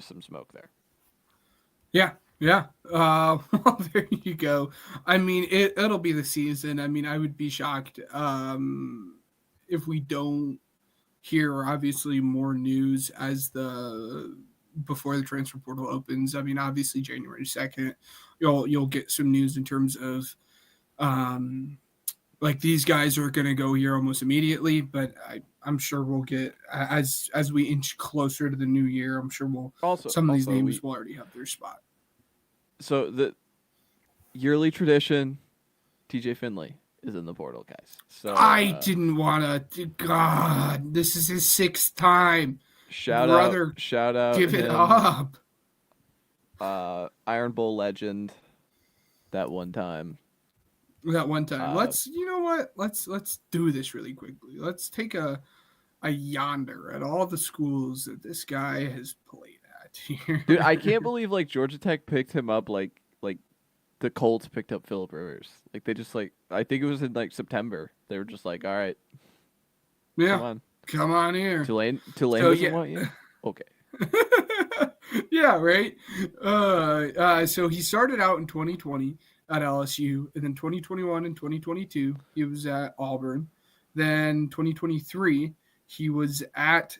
some smoke there. Yeah. Well, there you go. I mean, it'll be the season. I mean, I would be shocked if we don't hear obviously more news before the transfer portal opens. I mean, obviously January 2nd, you'll get some news in terms of like these guys are going to go here almost immediately, but I'm sure we'll get as we inch closer to the new year. I'm sure some of these names will already have their spot. So the yearly tradition, TJ Finley is in the portal, guys. So I didn't want to. God, this is his 6th time. Shout out! Give it up. Iron Bowl legend. That one time. Let's do this really quickly. Let's take a yonder at all the schools that this guy has played at here. Dude, I can't believe like Georgia Tech picked him up like the Colts picked up Phillip Rivers. Like they just like I think it was in like September. They were just like, all right. Yeah. Come on here. Tulane doesn't want you? Okay. Yeah, right. So he started out in 2020 at LSU, and then 2021 and 2022 he was at Auburn. Then 2023 he was at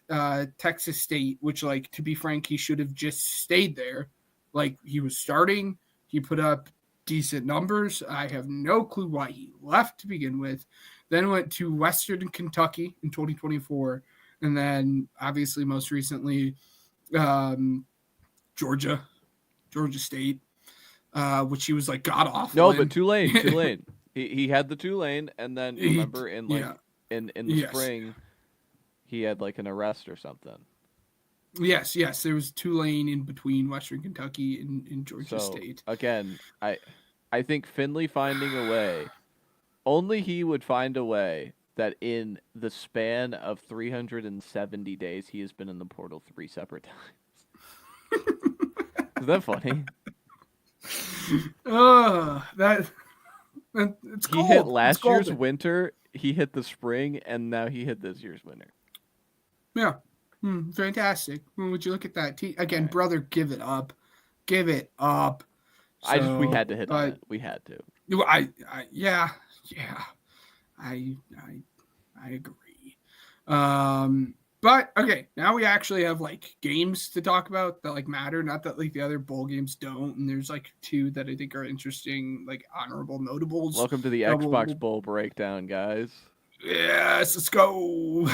Texas State, which, like, to be frank, he should have just stayed there. Like, he was starting, he put up decent numbers. I have no clue why he left to begin with. Then went to Western Kentucky in 2024, and then obviously most recently Georgia State, which he was like god awful. No, but Tulane. He had the Tulane, and then remember in the spring, he had like an arrest or something. Yes, there was Tulane in between Western Kentucky and Georgia State. Again, I think Finley finding a way. Only he would find a way that in the span of 370 days, he has been in the portal 3 separate times. Is that funny? That it's He hit gold. It's last year's golden. winter, he hit the spring, and now he hit this year's winter. Yeah. Fantastic. Would you look at that? Again, Right. brother, give it up. Give it up. We So, had to hit on it. We had to. Yeah, I agree. But okay, now we actually have like games to talk about that like matter. Not that like the other bowl games don't. And there's like 2 that I think are interesting, like honorable notables. Welcome to the Xbox Bowl breakdown, guys. Yes, let's go.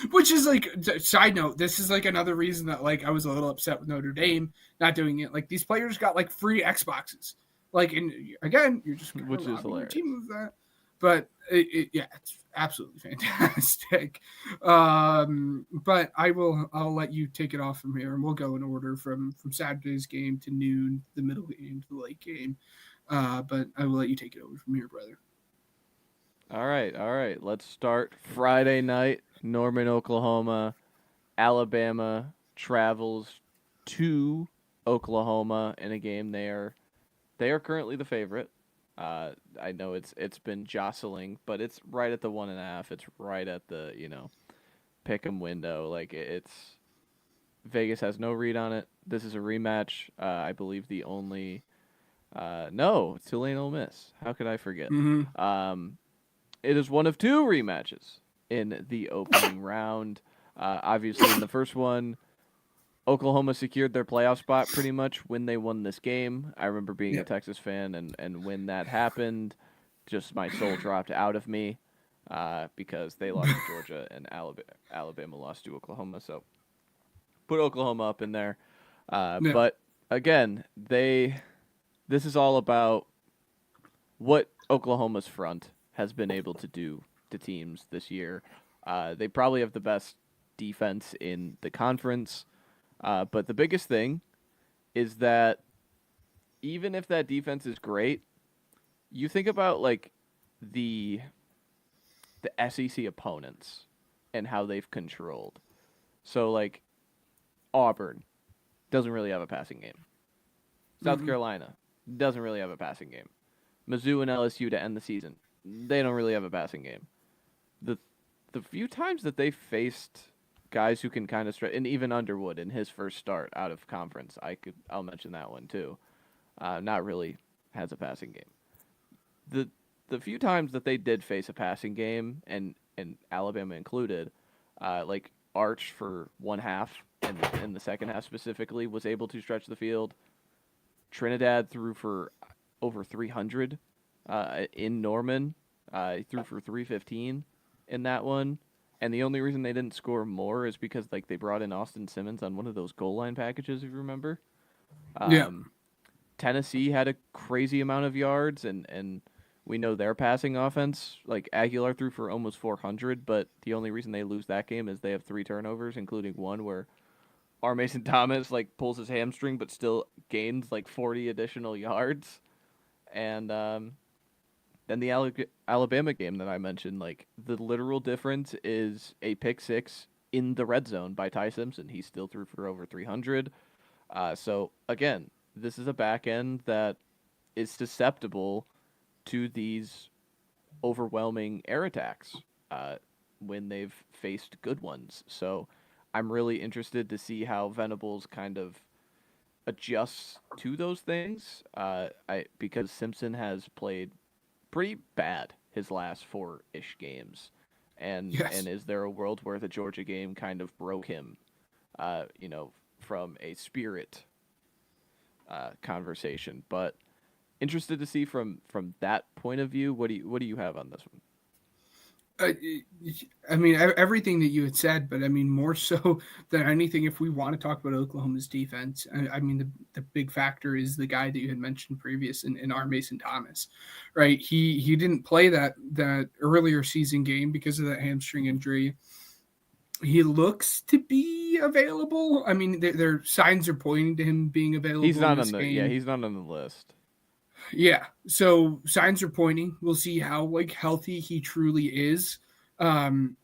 Which is like, side note, this is like another reason that like I was a little upset with Notre Dame not doing it. Like these players got like free Xboxes. Like, and again, you're just Which is hilarious. Your team with that. But yeah, it's absolutely fantastic. But I'll let you take it off from here, and we'll go in order from Saturday's game to noon, the middle game to the late game. But I will let you take it over from here, brother. All right. Let's start Friday night. Norman, Oklahoma. Alabama travels to Oklahoma in a game they are currently the favorite. I know it's been jostling, but it's right at the 1.5. It's right at the pick 'em window. Like it's Vegas has no read on it. This is a rematch. I believe the only no, Tulane Ole Miss. How could I forget? Mm-hmm. It is one of 2 rematches in the opening round. Obviously, in the first one, Oklahoma secured their playoff spot pretty much when they won this game. I remember being a Texas fan, and when that happened, just my soul dropped out of me because they lost to Georgia and Alabama lost to Oklahoma. So put Oklahoma up in there. But again, this is all about what Oklahoma's front has been able to do to teams this year. They probably have the best defense in the conference. But the biggest thing is that even if that defense is great, you think about like the SEC opponents and how they've controlled. So like Auburn doesn't really have a passing game. South Carolina doesn't really have a passing game. Mizzou and LSU to end the season, they don't really have a passing game. The few times that they faced guys who can kind of stretch, and even Underwood in his first start out of conference, I'll mention that one too. Not really has a passing game. The few times that they did face a passing game, and Alabama included, like Arch for 1/2 and in the second half specifically was able to stretch the field. Trinidad threw for over 300 in Norman. He threw for 315 in that one. And the only reason they didn't score more is because like they brought in Austin Simmons on one of those goal line packages, if you remember. Tennessee had a crazy amount of yards, and we know their passing offense. Like Aguilar threw for almost 400, but the only reason they lose that game is they have 3 turnovers, including one where R. Mason Thomas like pulls his hamstring, but still gains like 40 additional yards. And then the Alabama game that I mentioned, like the literal difference is a pick 6 in the red zone by Ty Simpson. He still threw for over 300. So again, this is a back end that is susceptible to these overwhelming air attacks when they've faced good ones. So I'm really interested to see how Venables kind of adjusts to those things. Because Simpson has played pretty bad his last 4-ish games. And is there a world where the Georgia game kind of broke him, from a spirit conversation? But interested to see from that point of view. What do you have on this one? I mean, everything that you had said, but I mean, more so than anything, if we want to talk about Oklahoma's defense, I mean, the big factor is the guy that you had mentioned previous in R. Mason Thomas, right? He didn't play that earlier season game because of that hamstring injury. He looks to be available. I mean, their signs are pointing to him being available. He's not on the game. Yeah, he's not on the list. Yeah. So signs are pointing. We'll see how like healthy he truly is. Um,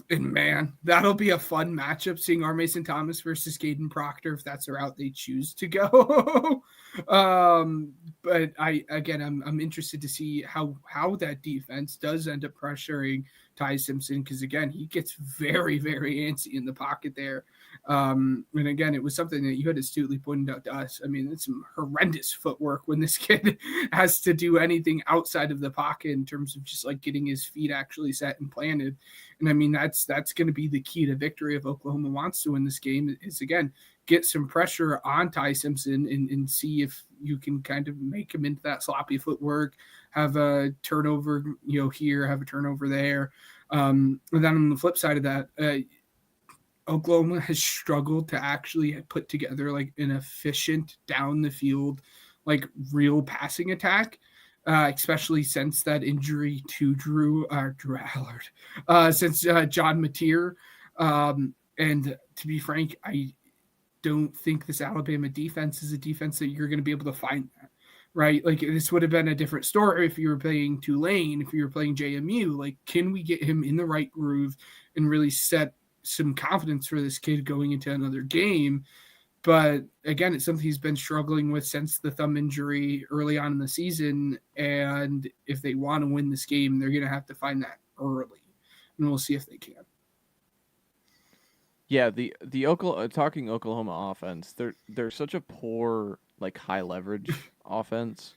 And man, that'll be a fun matchup seeing R. Mason Thomas versus Caden Proctor if that's the route they choose to go. But I'm interested to see how that defense does end up pressuring Ty Simpson because again he gets very antsy in the pocket there. And again, it was something that you had astutely pointed out to us. I mean, it's some horrendous footwork when this kid has to do anything outside of the pocket in terms of just like getting his feet actually set and planted. And I mean, that's going to be the key to victory if Oklahoma wants to win this game is again, get some pressure on Ty Simpson and see if you can kind of make him into that sloppy footwork, have a turnover, here, have a turnover there. And then on the flip side of that, Oklahoma has struggled to actually put together like an efficient down the field, like real passing attack. Especially since that injury to Drew Allard, since John Mateer. And to be frank, I don't think this Alabama defense is a defense that you're going to be able to find that, right? Like this would have been a different story if you were playing Tulane, if you were playing JMU. Like, can we get him in the right groove and really set some confidence for this kid going into another game? But again, it's something he's been struggling with since the thumb injury early on in the season. And if they want to win this game, they're going to have to find that early. And we'll see if they can. Yeah, the Oklahoma talking Oklahoma offense, they're such a poor like high leverage offense.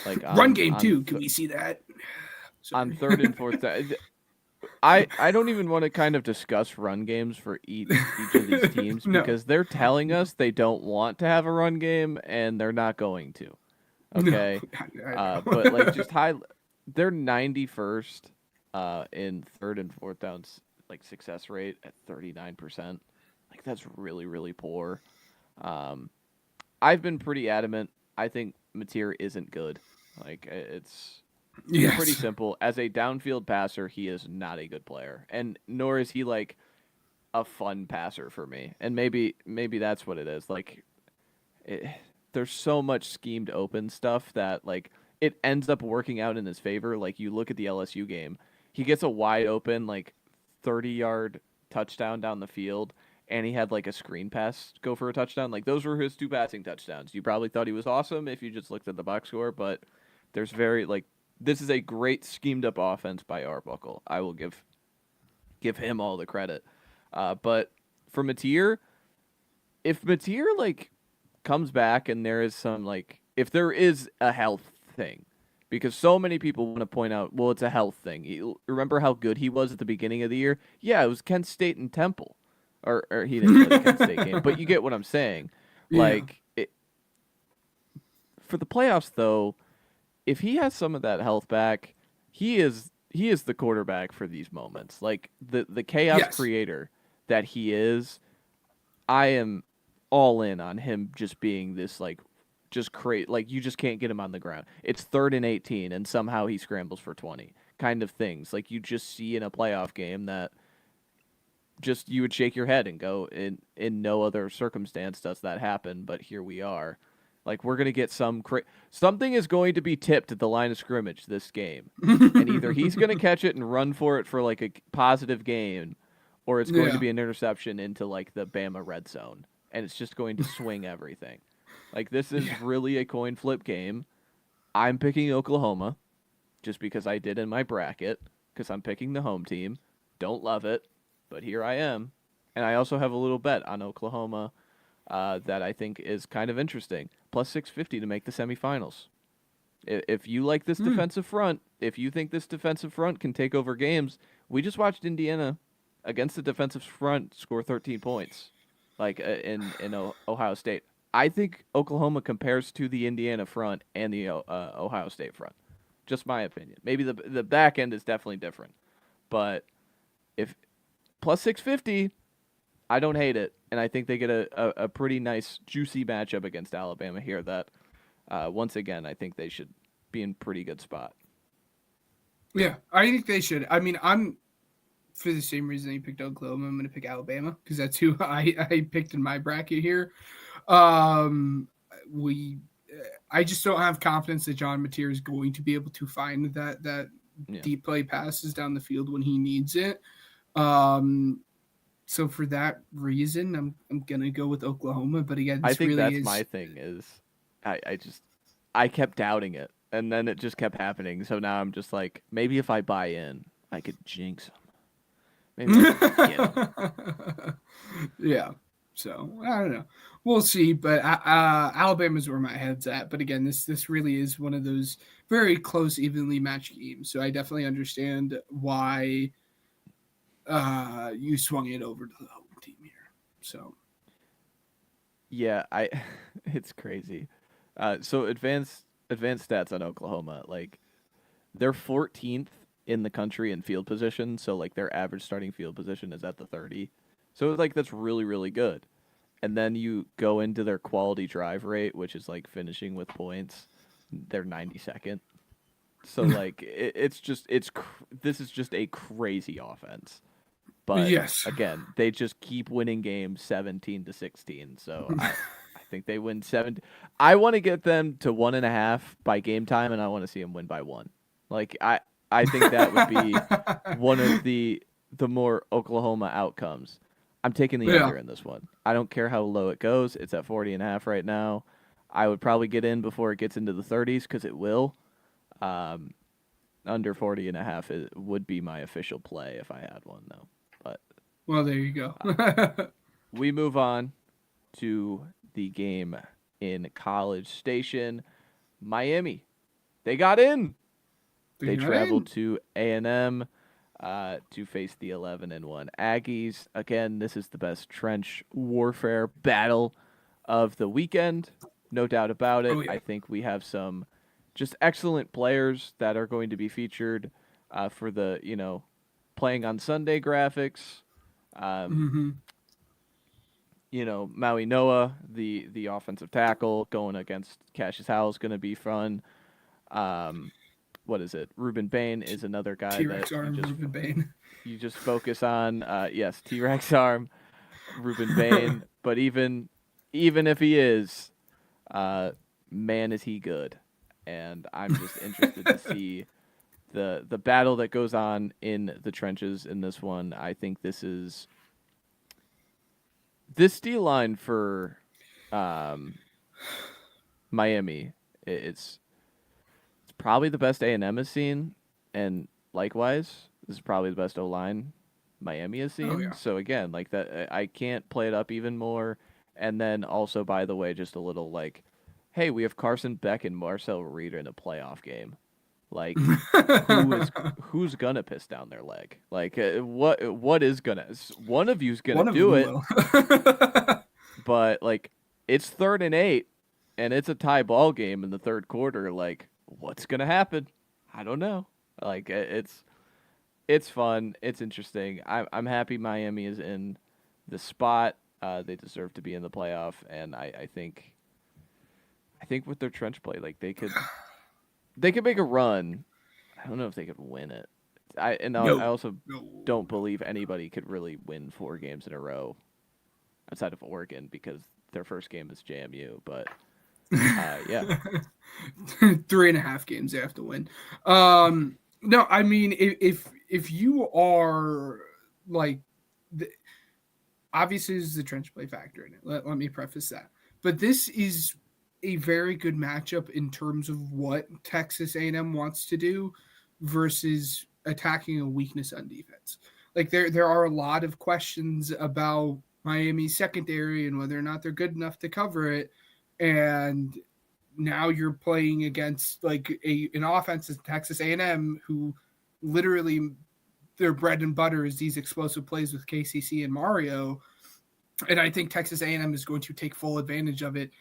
Like run game too. Can we see that? On third and fourth down. I don't even want to kind of discuss run games for each of these teams because they're telling us they don't want to have a run game and they're not going to. Okay, but like just they're 91st in third and fourth downs like success rate at 39%. Like that's really poor. I've been pretty adamant. I think Mateer isn't good. Like it's pretty simple. As a downfield passer, he is not a good player, and nor is he like a fun passer for me. And maybe that's what it is. Like, there's so much schemed open stuff that like it ends up working out in his favor. Like you look at the LSU game, he gets a wide open like 30-yard touchdown down the field, and he had like a screen pass go for a touchdown. Like those were his two passing touchdowns. You probably thought he was awesome if you just looked at the box score, but there's very like. This is a great schemed up offense by Arbuckle. I will give him all the credit. But for Mateer, if Mateer like comes back and there is some like if there is a health thing, because so many people want to point out, well, it's a health thing. You remember how good he was at the beginning of the year? Yeah, it was Kent State and Temple, or he didn't play the Kent State game, but you get what I'm saying. Like for the playoffs though. If he has some of that health back, he is the quarterback for these moments. Like the chaos creator that he is, I am all in on him just being this like just create like you just can't get him on the ground. It's 3rd and 18 and somehow he scrambles for 20 kind of things. Like you just see in a playoff game that just you would shake your head and go in no other circumstance does that happen, but here we are. Like we're gonna get something is going to be tipped at the line of scrimmage this game, and either he's gonna catch it and run for it for like a positive gain, or it's going to be an interception into like the Bama red zone, and it's just going to swing everything. Like this is really a coin flip game. I'm picking Oklahoma, just because I did in my bracket, because I'm picking the home team. Don't love it, but here I am, and I also have a little bet on Oklahoma. That I think is kind of interesting. Plus 650 to make the semifinals. If you like this defensive front, if you think this defensive front can take over games, we just watched Indiana against the defensive front score 13 points, like in Ohio State. I think Oklahoma compares to the Indiana front and the Ohio State front. Just my opinion. Maybe the back end is definitely different, but if plus 650. I don't hate it, and I think they get a pretty nice, juicy matchup against Alabama here that, once again, I think they should be in pretty good spot. Yeah, I think they should. I mean, I'm, for the same reason you picked Oklahoma, I'm going to pick Alabama, because that's who I picked in my bracket here. I just don't have confidence that John Mateer is going to be able to find that Yeah. deep play passes down the field when he needs it. So for that reason, I'm gonna go with Oklahoma. But again, I this think really that's is my thing is I kept doubting it and then it just kept happening. So now I'm just like, maybe if I buy in, I could jinx them. Maybe I could get them. yeah. So I don't know. We'll see. But Alabama's where my head's at. But again, this really is one of those very close, evenly matched games. So I definitely understand why you swung it over to the home team here. So Yeah, it's crazy. So advanced stats on Oklahoma, like they're 14th in the country in field position, so like their average starting field position is at the 30. So like that's really really good. And then you go into their quality drive rate, which is like finishing with points. They're 92nd. So like this is just a crazy offense. But yes. again, they just keep winning games 17-16. So I think they win 7. I want to get them to 1.5 by game time, and I want to see them win by 1. Like I think that would be one of the more Oklahoma outcomes. I'm taking the Yeah. under in this one. I don't care how low it goes. It's at 40.5 right now. I would probably get in before it gets into the 30s because it will. Under 40.5 would be my official play if I had one, though. But Well, there you go. we move on to the game in College Station, Miami. They got in. They traveled to A&M to face the 11-1 Aggies. Again, this is the best trench warfare battle of the weekend, no doubt about it. Oh, yeah. I think we have some just excellent players that are going to be featured for the playing on Sunday graphics. Mm-hmm. Maui Noah, the offensive tackle, going against Cassius Howell is going to be fun. What is it? Ruben Bain is another guy T-Rex that arm, Ruben Bain. you just focus on. Yes, T-Rex arm, Ruben Bain. But even if he is, man, is he good. And I'm just interested to see the battle that goes on in the trenches in this one. I think this D line for Miami. It's probably the best A&M has seen, and likewise, this is probably the best O line Miami has seen. Oh, yeah. So again, like that, I can't play it up even more. And then also, by the way, just a little like, hey, we have Carson Beck and Marcel Reeder in a playoff game. Like, who's gonna piss down their leg? Like, what is gonna? One of you's gonna do it. But like, it's 3rd and 8, and it's a tie ball game in the third quarter. Like, what's gonna happen? I don't know. Like, it's fun. It's interesting. I'm happy Miami is in the spot. They deserve to be in the playoff, and I think with their trench play, like they could make a run. I don't know if they could win it. I also don't believe anybody could really win 4 games in a row outside of Oregon because their first game is JMU. But yeah, 3.5 games they have to win. No, I mean if you are like, obviously there's the trench play factor in it. Let me preface that. But this is a very good matchup in terms of what Texas A&M wants to do versus attacking a weakness on defense. Like there are a lot of questions about Miami's secondary and whether or not they're good enough to cover it. And now you're playing against like an offense as Texas A&M who literally their bread and butter is these explosive plays with KCC and Mario. And I think Texas A&M is going to take full advantage of it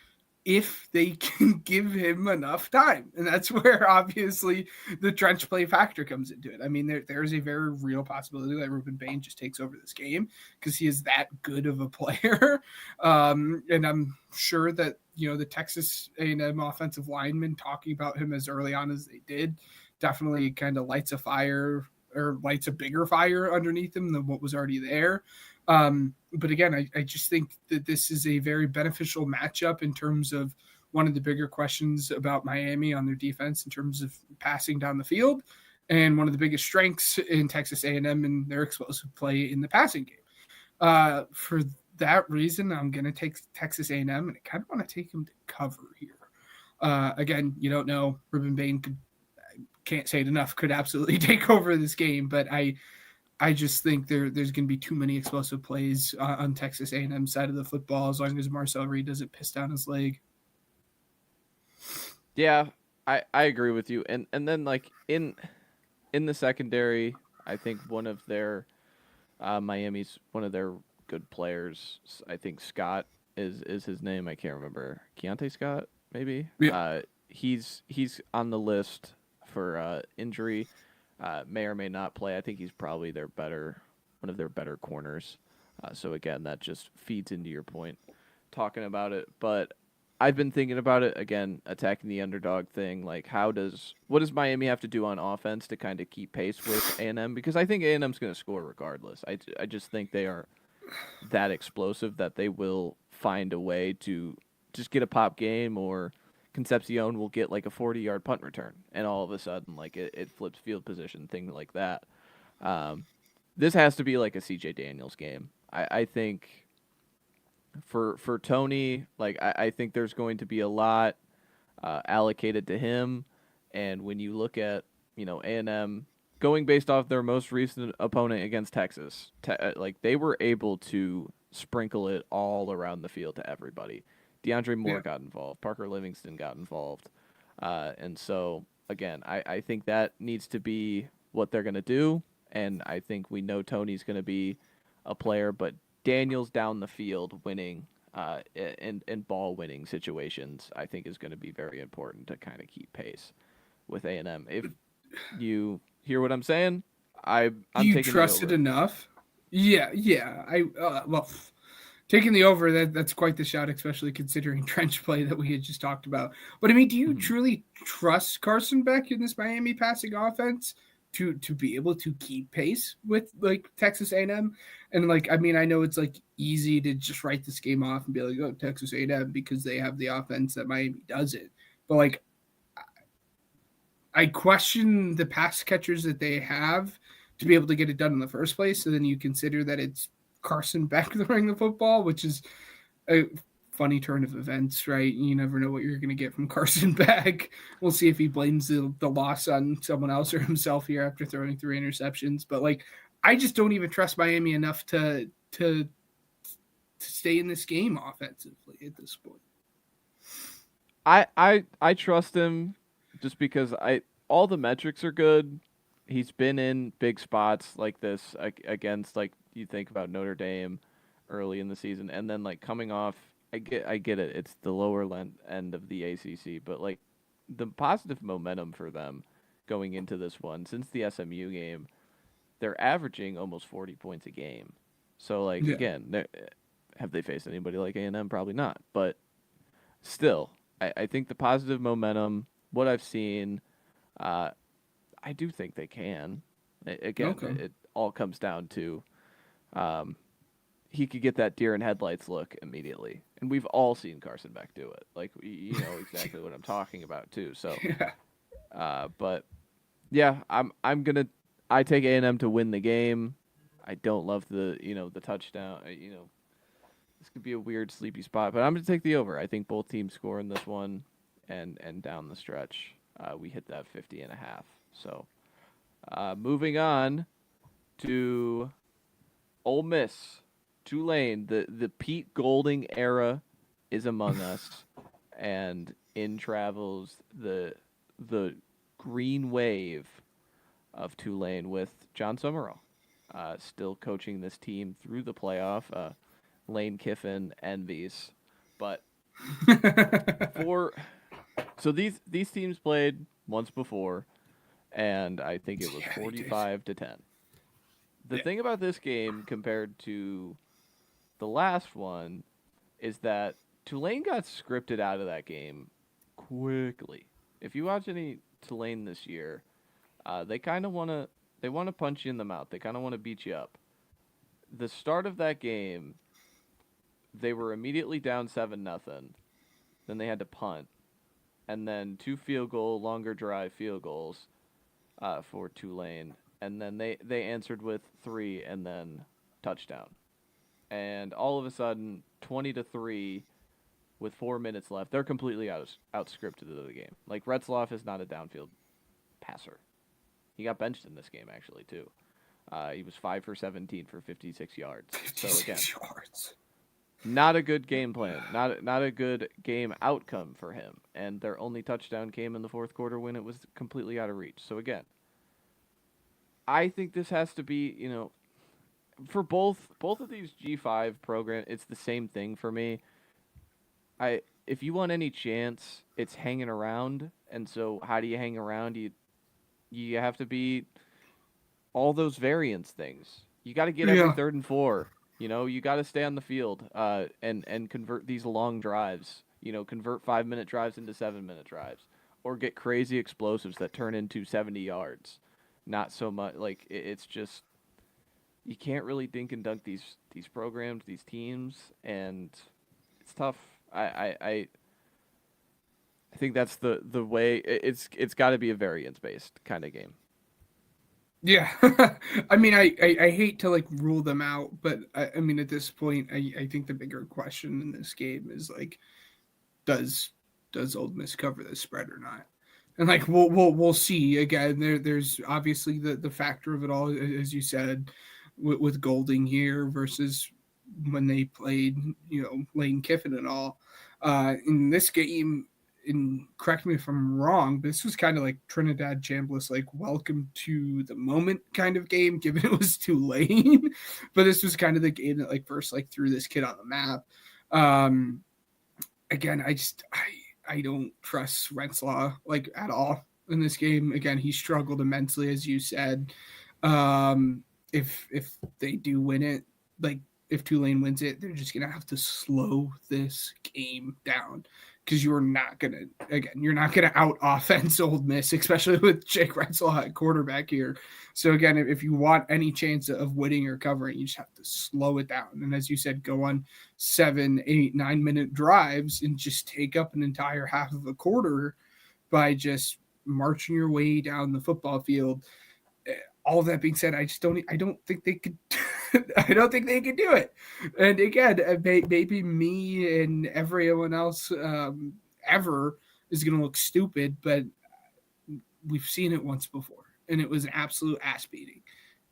if they can give him enough time. And that's where obviously the trench play factor comes into it. I mean, there's a very real possibility that Ruben Bain just takes over this game because he is that good of a player. And I'm sure that, the Texas A&M offensive linemen talking about him as early on as they did definitely kind of lights a fire or lights a bigger fire underneath him than what was already there. But again, I just think that this is a very beneficial matchup in terms of one of the bigger questions about Miami on their defense in terms of passing down the field, and one of the biggest strengths in Texas A&M and their explosive play in the passing game. For that reason, I'm going to take Texas A&M, and I kind of want to take them to cover here. Again, you don't know. Ruben Bain can't say it enough, could absolutely take over this game, but I just think there's going to be too many explosive plays on Texas A&M side of the football as long as Marcel Reed doesn't piss down his leg. Yeah, I agree with you. And then like in the secondary, I think one of their Miami's one of their good players, I think Scott is his name. I can't remember. Keontae Scott, maybe. Yeah. He's on the list for injury. May or may not play. I think he's probably one of their better corners. So again, that just feeds into your point talking about it. But I've been thinking about it again, attacking the underdog thing. Like, what does Miami have to do on offense to kind of keep pace with A&M? Because I think A&M's going to score regardless. I just think they are that explosive that they will find a way to just get a pop game, or Concepcion will get like a 40-yard punt return, and all of a sudden, like it flips field position, things like that. This has to be like a CJ Daniels game. I think for Tony, like I think there's going to be a lot allocated to him, and when you look at A&M going based off their most recent opponent against Texas, like they were able to sprinkle it all around the field to everybody. DeAndre Moore got involved. Parker Livingston got involved. And so, again, I think that needs to be what they're going to do. And I think we know Tony's going to be a player, but Daniels down the field winning in ball winning situations, I think is going to be very important to kind of keep pace with A&M. If you hear what I'm saying, I'm Do you taking trust the it over. enough? Yeah. Taking the over, that's quite the shot, especially considering trench play that we had just talked about. But I mean, do you Mhm. truly trust Carson Beck in this Miami passing offense to be able to keep pace with like Texas A&M? And like, I mean, I know it's like easy to just write this game off and be like, oh, Texas A&M because they have the offense that Miami doesn't. But like, I question the pass catchers that they have to be able to get it done in the first place. So then you consider that it's Carson Beck throwing the football, which is a funny turn of events, right? You never know what you're going to get from Carson Beck. We'll see if he blames the loss on someone else or himself here after throwing 3 interceptions. But like, I just don't even trust Miami enough to stay in this game offensively at this point. I trust him just because all the metrics are good. He's been in big spots like this against, like, you think about Notre Dame early in the season, and then like coming off. I get it. It's the lower end of the ACC, but like the positive momentum for them going into this one since the SMU game, they're averaging almost 40 points a game. So like Yeah. again, have they faced anybody like A&M? Probably not, but still, I think the positive momentum, what I've seen, uh, I do think they can. Again, Okay. it all comes down to um, he could get that deer in headlights look immediately, and we've all seen Carson Beck do it. Like you know exactly what I'm talking about too. So, Yeah. but yeah, I take A&M to win the game. I don't love the touchdown. This could be a weird sleepy spot, but I'm going to take the over. I think both teams score in this one, and down the stretch, we hit that 50.5. So, moving on to Ole Miss, Tulane. The Pete Golding era is among us, and in travels the green wave of Tulane with John Summerall, still coaching this team through the playoff. Lane Kiffin envies, but for so these teams played once before, and I think it was Yeah, they did. 45-10. The Yeah. thing about this game compared to the last one is that Tulane got scripted out of that game quickly. If you watch any Tulane this year, they want to punch you in the mouth. They kind of want to beat you up. The start of that game, they were immediately down 7-0, then they had to punt, and then 2 field goal, longer drive field goals for Tulane, and then they answered with 3 and then touchdown. And all of a sudden, 20-3 with 4 minutes left, they're completely outscripted of the game. Like, Retzloff is not a downfield passer. He got benched in this game, actually, too. He was 5 for 17 for 56 yards. So, again, yards. not a good game plan. Not a good game outcome for him. And their only touchdown came in the fourth quarter when it was completely out of reach. So, again, I think this has to be, for both of these G5 programs, it's the same thing for me. If you want any chance, it's hanging around. And so how do you hang around? You have to be all those variance things. You got to get every 3rd and 4. You got to stay on the field and convert these long drives. Convert 5-minute drives into 7-minute drives, or get crazy explosives that turn into 70 yards. Not so much like it's just you can't really dink and dunk these programs, these teams, and it's tough. I think that's the way it's got to be a variance based kind of game. Yeah, I mean, I hate to like rule them out, but I mean at this point, I think the bigger question in this game is like, does Ole Miss cover the spread or not? And like we'll see. Again, there's obviously the factor of it all, as you said, with Golding here versus when they played, Lane Kiffin and all. In this game, and correct me if I'm wrong, but this was kind of like Trinidad Chambliss, like welcome to the moment kind of game, given it was Tulane. But this was kind of the game that like first like threw this kid on the map. Again, I don't trust Retzlaff like at all in this game. Again, he struggled immensely, as you said. If they do win it, like if Tulane wins it, they're just gonna have to slow this game down, because you're not gonna out offense Ole Miss, especially with Jake Retzlaff at quarterback here. So again, if you want any chance of winning or covering, you just have to slow it down. And as you said, go on 7, 8, 9-minute drives and just take up an entire half of a quarter by just marching your way down the football field. All that being said, I don't think they could. I don't think they could do it. And again, maybe me and everyone else ever is going to look stupid, but we've seen it once before, and it was an absolute ass beating.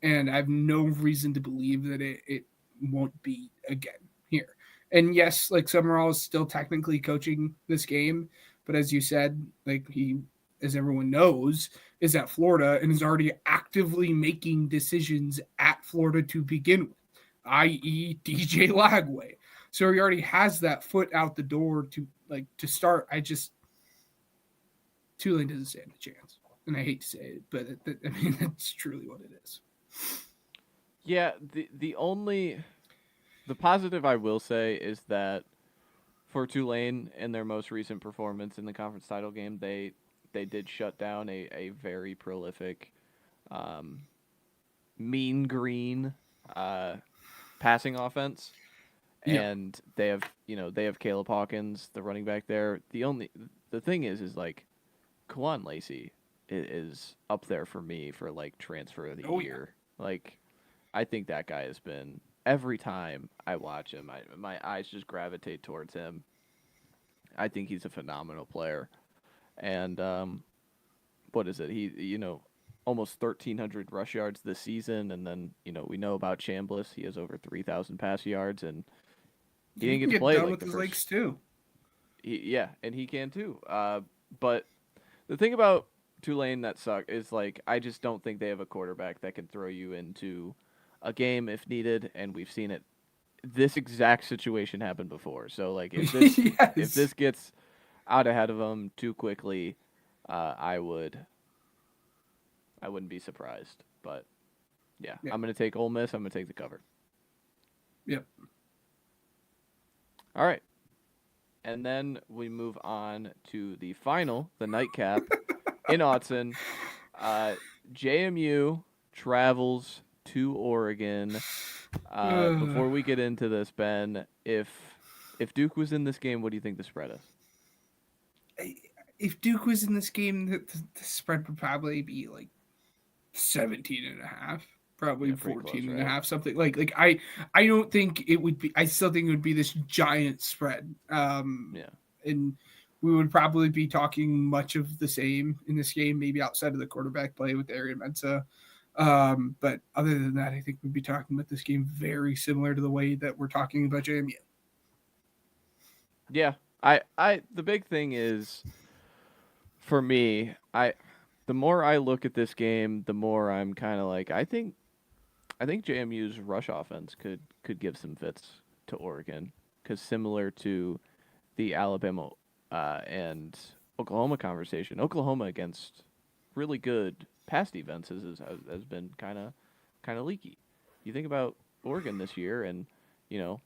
And I have no reason to believe that it won't be again here. And yes, like Summerall is still technically coaching this game, but as you said, like he, as everyone knows, is at Florida and is already actively making decisions at Florida to begin with, i.e. DJ Lagway. So he already has that foot out the door to start. Tulane doesn't stand a chance. And I hate to say it, but I mean, that's truly what it is. Yeah, the positive I will say is that for Tulane in their most recent performance in the conference title game, they did shut down a very prolific mean green passing offense. Yeah. And they have Caleb Hawkins, the running back there. The thing is like Kawan Lacey is up there for me for like transfer of the year. Yeah. Like I think that guy has been, every time I watch him, my eyes just gravitate towards him. I think he's a phenomenal player. And what is it? He almost 1,300 rush yards this season, and then we know about Chambliss. He has over 3,000 pass yards, and he didn't get to play done like with the his first. legs too. And he can too. But the thing about Tulane that sucks is like I just don't think they have a quarterback that can throw you into a game if needed, and we've seen it. This exact situation happened before. So like if this yes. if this gets out ahead of them too quickly, I wouldn't be surprised. But yeah, I'm gonna take Ole Miss. I'm gonna take the cover. Yep. All right. And then we move on to the final, the nightcap in Autzen. JMU travels to Oregon. Before we get into this, Ben, if Duke was in this game, what do you think the spread is? if Duke was in this game, the spread would probably be like 17 and a half, probably Yeah, pretty 14 close, and a right? half, something like I don't think it would be. I still think it would be this giant spread. Yeah. And we would probably be talking much of the same in this game, maybe outside of the quarterback play with Arian Mensa. But other than that, I think we'd be talking about this game very similar to the way that we're talking about JMU. Yeah. The big thing is for me, the more I look at this game, the more I'm kind of like I think JMU's rush offense could give some fits to Oregon cuz similar to the Alabama and Oklahoma conversation, Oklahoma against really good pass defenses has been kind of leaky. You think about Oregon this year, and you know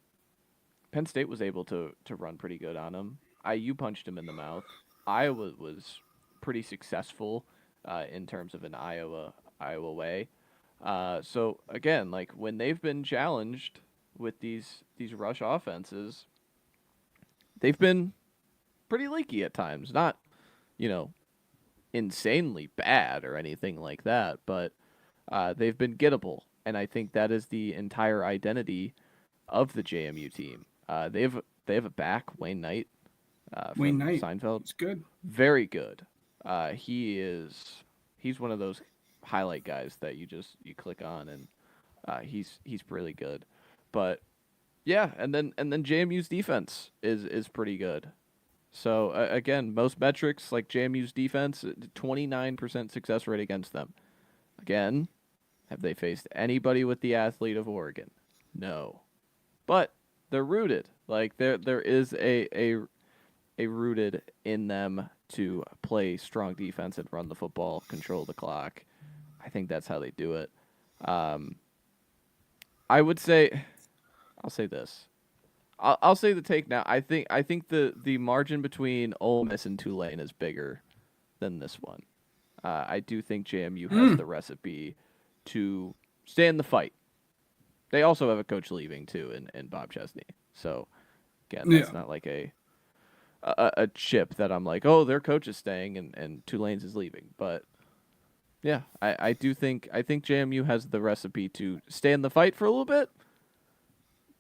Penn State was able to run pretty good on them. IU punched him in the mouth. Iowa was pretty successful in terms of an Iowa way. So again, like when they've been challenged with these rush offenses, they've been pretty leaky at times. Not you know insanely bad or anything like that, but they've been gettable, and I think that is the entire identity of the JMU team. They have a back Wayne Knight Wayne from Knight, Seinfeld, it's good. very good. He's one of those highlight guys that you click on and he's really good. But yeah, and then JMU's defense is pretty good. So again, most metrics like JMU's defense, 29% success rate against them. Again, have they faced anybody with the athlete of Oregon? No. But they're rooted. Like there is a rooted in them to play strong defense and run the football, control the clock. I think that's how they do it. Um, I would say I'll say this. I'll say the take now. I think the margin between Ole Miss and Tulane is bigger than this one. I do think JMU has Mm, the recipe to stay in the fight. They also have a coach leaving too, in Bob Chesney. So again, yeah. that's not like a chip that I'm like, oh, their coach is staying and Tulane's is leaving. But yeah, I think JMU has the recipe to stay in the fight for a little bit.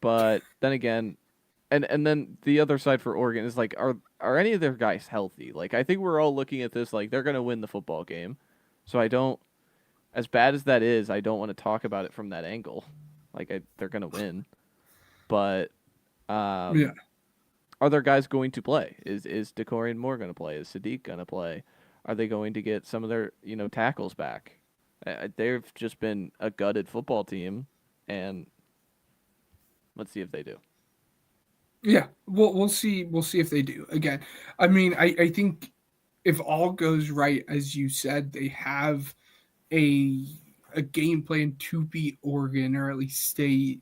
But then again, and then the other side for Oregon is like, are any of their guys healthy? Like I think we're all looking at this like they're gonna win the football game. So I don't, as bad as that is, I don't want to talk about it from that angle. They're gonna win, but Yeah. um, are their guys going to play? Is Decorian Moore going to play? Is Sadiq going to play? Are they going to get some of their tackles back? They've just been a gutted football team, and let's see if they do. Yeah, we'll see. We'll see if they do. Again, I mean, I think if all goes right, as you said, they have a a game plan to beat Oregon or at least stay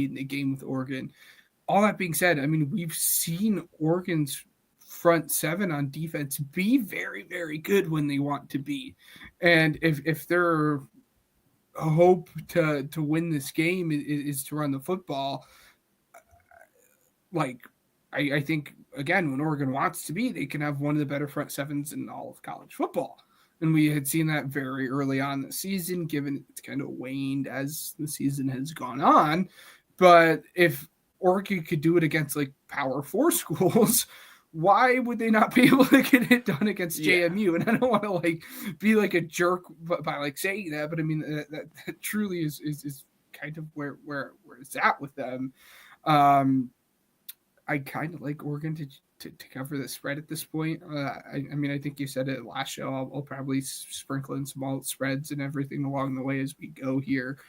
in the game with Oregon. All that being said, I mean, we've seen Oregon's front seven on defense be very, very good when they want to be. And if their hope to win this game is to run the football, like I think again when Oregon wants to be, they can have one of the better front sevens in all of college football. And we had seen that very early on the season, given it's kind of waned as the season has gone on. But if Oregon could do it against like Power Four schools, why would they not be able to get it done against Yeah, JMU? And I don't want to like be like a jerk by like saying that, but I mean that truly is kind of where it's at with them. Um, I kind of like Oregon to cover the spread at this point. I mean, I think you said it last show. I'll probably sprinkle in some alt spreads and everything along the way as we go here.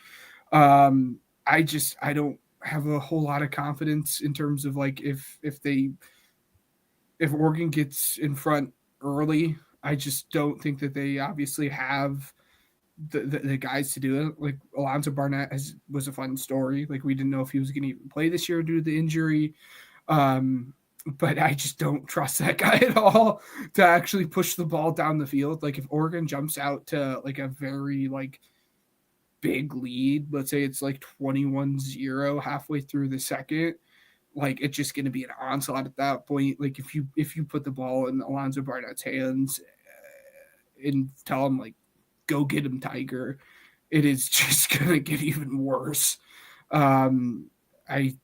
I don't have a whole lot of confidence in terms of like if Oregon gets in front early. I just don't think that they obviously have the guys to do it. Like Alonzo Barnett was a fun story. Like we didn't know if he was going to even play this year due to the injury. But I just don't trust that guy at all to actually push the ball down the field. Like if Oregon jumps out to like a very like big lead, let's say it's like 21-0 halfway through the second, like it's just going to be an onslaught at that point. Like if you put the ball in Alonzo Barnett's hands and tell him like go get him, Tiger, it is just going to get even worse. Um, I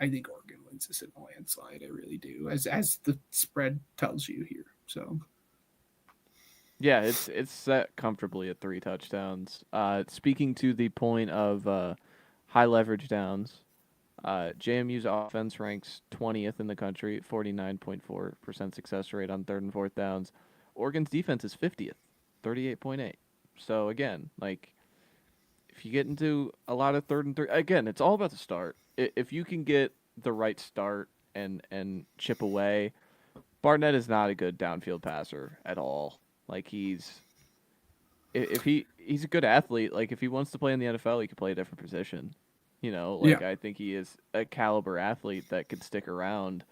I think Oregon wins this in a landslide. I really do, as the spread tells you here. So Yeah, it's set comfortably at 3 touchdowns. Speaking to the point of high leverage downs, JMU's offense ranks 20th in the country, 49.4% success rate on third and fourth downs. Oregon's defense is 50th, 38.8. So again, like if you get into a lot of third and three, again, it's all about the start. If you can get the right start and chip away, Barnett is not a good downfield passer at all. Like if he's a good athlete. Like if he wants to play in the NFL, he could play a different position. You know, yeah, like I think he is a caliber athlete that could stick around.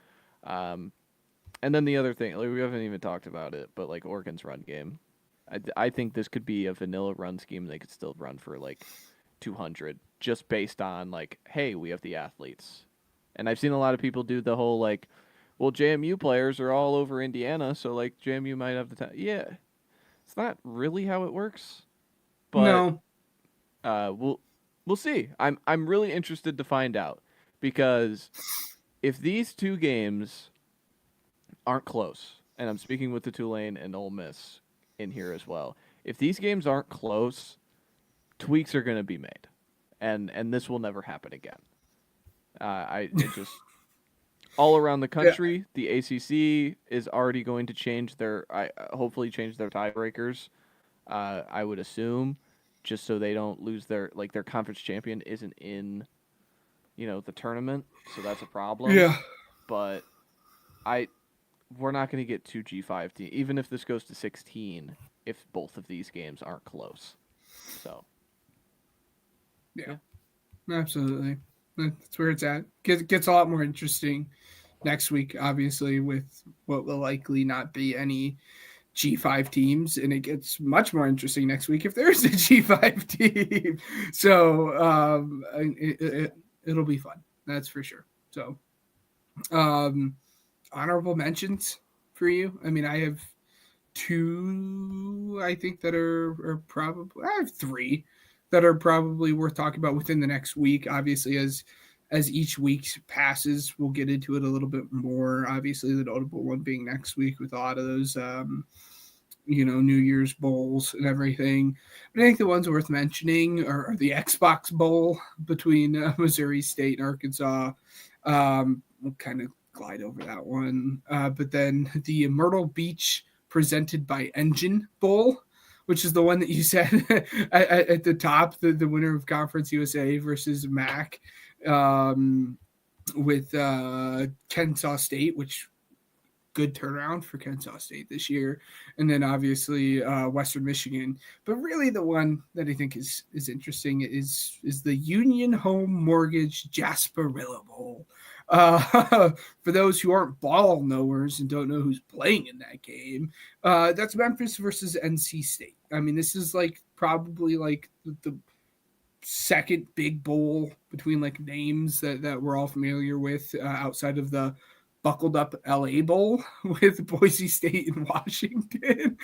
Um, and then the other thing, like we haven't even talked about it, but like Oregon's run game, I think this could be a vanilla run scheme. They could still run for like 200 just based on like, hey, we have the athletes. And I've seen a lot of people do the whole like, well, JMU players are all over Indiana, so like JMU might have the time. Yeah, it's not really how it works, but no, we'll see. I'm really interested to find out because if these two games aren't close, and I'm speaking with the Tulane and Ole Miss in here as well. If these games aren't close, tweaks are going to be made, and this will never happen again. I it just all around the yeah, country, the ACC is already going to change their hopefully change their tiebreakers. I would assume just so they don't lose their conference champion isn't in the tournament, so that's a problem. yeah. But I we're not going to get two G5 teams, even if this goes to 16, if both of these games aren't close. So, Yeah, yeah. absolutely. That's where it's at. Gets a lot more interesting next week, obviously, with what will likely not be any G5 teams, and it gets much more interesting next week if there's a G5 team. So it'll be fun. That's for sure. So um, honorable mentions for you. I mean, I have two, I think, that are probably, I have three that are probably worth talking about within the next week. Obviously, as each week passes, we'll get into it a little bit more. Obviously, the notable one being next week with a lot of those New Year's bowls and everything. But I think the ones worth mentioning are the Xbox Bowl between Missouri State and Arkansas. We'll kind of glide over that one. But then the Myrtle Beach presented by Engine Bowl, which is the one that you said at the top, the winner of Conference USA versus MAC, with Kennesaw State, which good turnaround for Kennesaw State this year, and then obviously Western Michigan. But really, the one that I think is interesting is the Union Home Mortgage Jasperilla Bowl. For those who aren't ball knowers and don't know who's playing in that game, that's Memphis versus NC State. I mean, this is like probably like the second big bowl between like names that we're all familiar with outside of the buckled up LA Bowl with Boise State and Washington.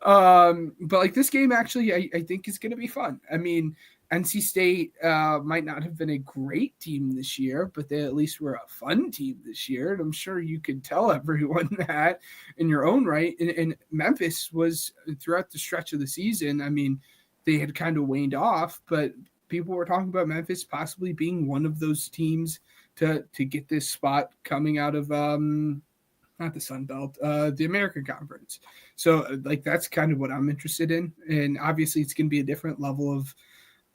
But like this game actually, I think is going to be fun. I mean, NC State might not have been a great team this year, but they at least were a fun team this year. And I'm sure you could tell everyone that in your own right. And Memphis was throughout the stretch of the season. I mean, they had kind of waned off, but people were talking about Memphis possibly being one of those teams to get this spot coming out of not the Sun Belt, the American Conference. So like that's kind of what I'm interested in, and obviously it's going to be a different level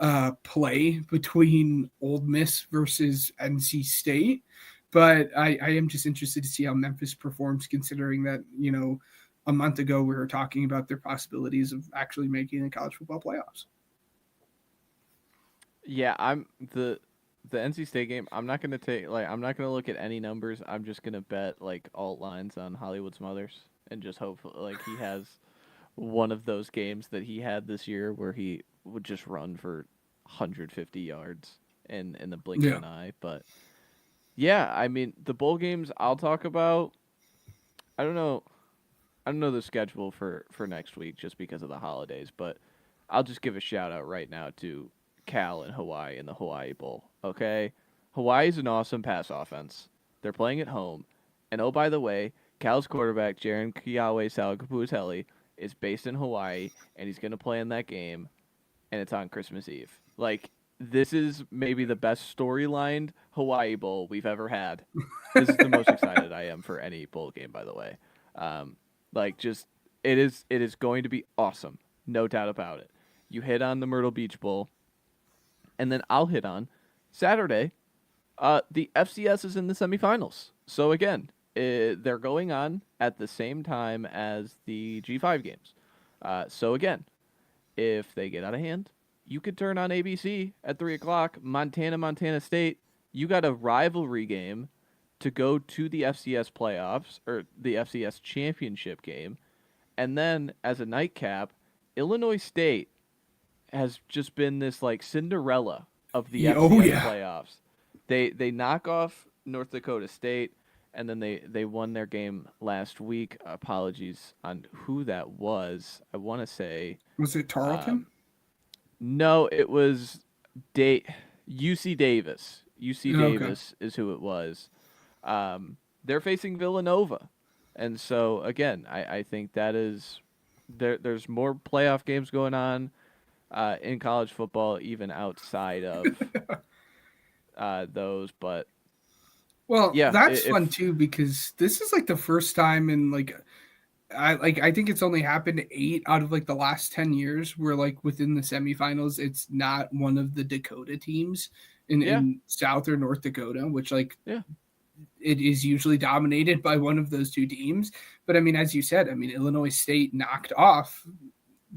of play between Old Miss versus NC State. But I am just interested to see how Memphis performs, considering that a month ago we were talking about their possibilities of actually making the college football playoffs. Yeah, I'm the NC State game. I'm not gonna look at any numbers. I'm just gonna bet like alt lines on Hollywood Smothers and just hope like he has one of those games that he had this year where he would just run for 150 yards in the blink of Yeah. an eye. But Yeah, I mean the bowl games I'll talk about. I don't know. I don't know the schedule for next week just because of the holidays, but I'll just give a shout out right now to Cal and Hawaii in the Hawaii Bowl. Okay, Hawaii's an awesome pass offense. They're playing at home, and oh by the way, Cal's quarterback Jaron Kiawe Salakaputeli is based in Hawaii, and he's gonna play in that game, and it's on Christmas Eve. Like this is maybe the best storylined Hawaii Bowl we've ever had. This is the most excited I am for any bowl game, by the way. Um, like just it is going to be awesome, no doubt about it. You hit on the Myrtle Beach Bowl, and then I'll hit on Saturday. The FCS is in the semifinals, so again, they're going on at the same time as the G5 games. So again, if they get out of hand, you could turn on ABC at 3 o'clock. Montana State. You got a rivalry game to go to the FCS playoffs or the FCS championship game, and then as a nightcap, Illinois State has just been this like Cinderella of the Yeah, FCS oh yeah. playoffs. They knock off North Dakota State, and then they won their game last week. Apologies on who that was. I want to say Was it Tarleton? no, it was UC Davis. UC Okay. Davis is who it was. They're facing Villanova, and so again, I think that is there's more playoff games going on in college football, even outside of those. But Well, yeah, that's fun if too because this is like the first time in I think it's only happened 8 out of like the last 10 years where like within the semifinals it's not one of the Dakota teams yeah, in South or North Dakota, which like yeah, it is usually dominated by one of those two teams. But I mean, as you said, I mean Illinois State knocked off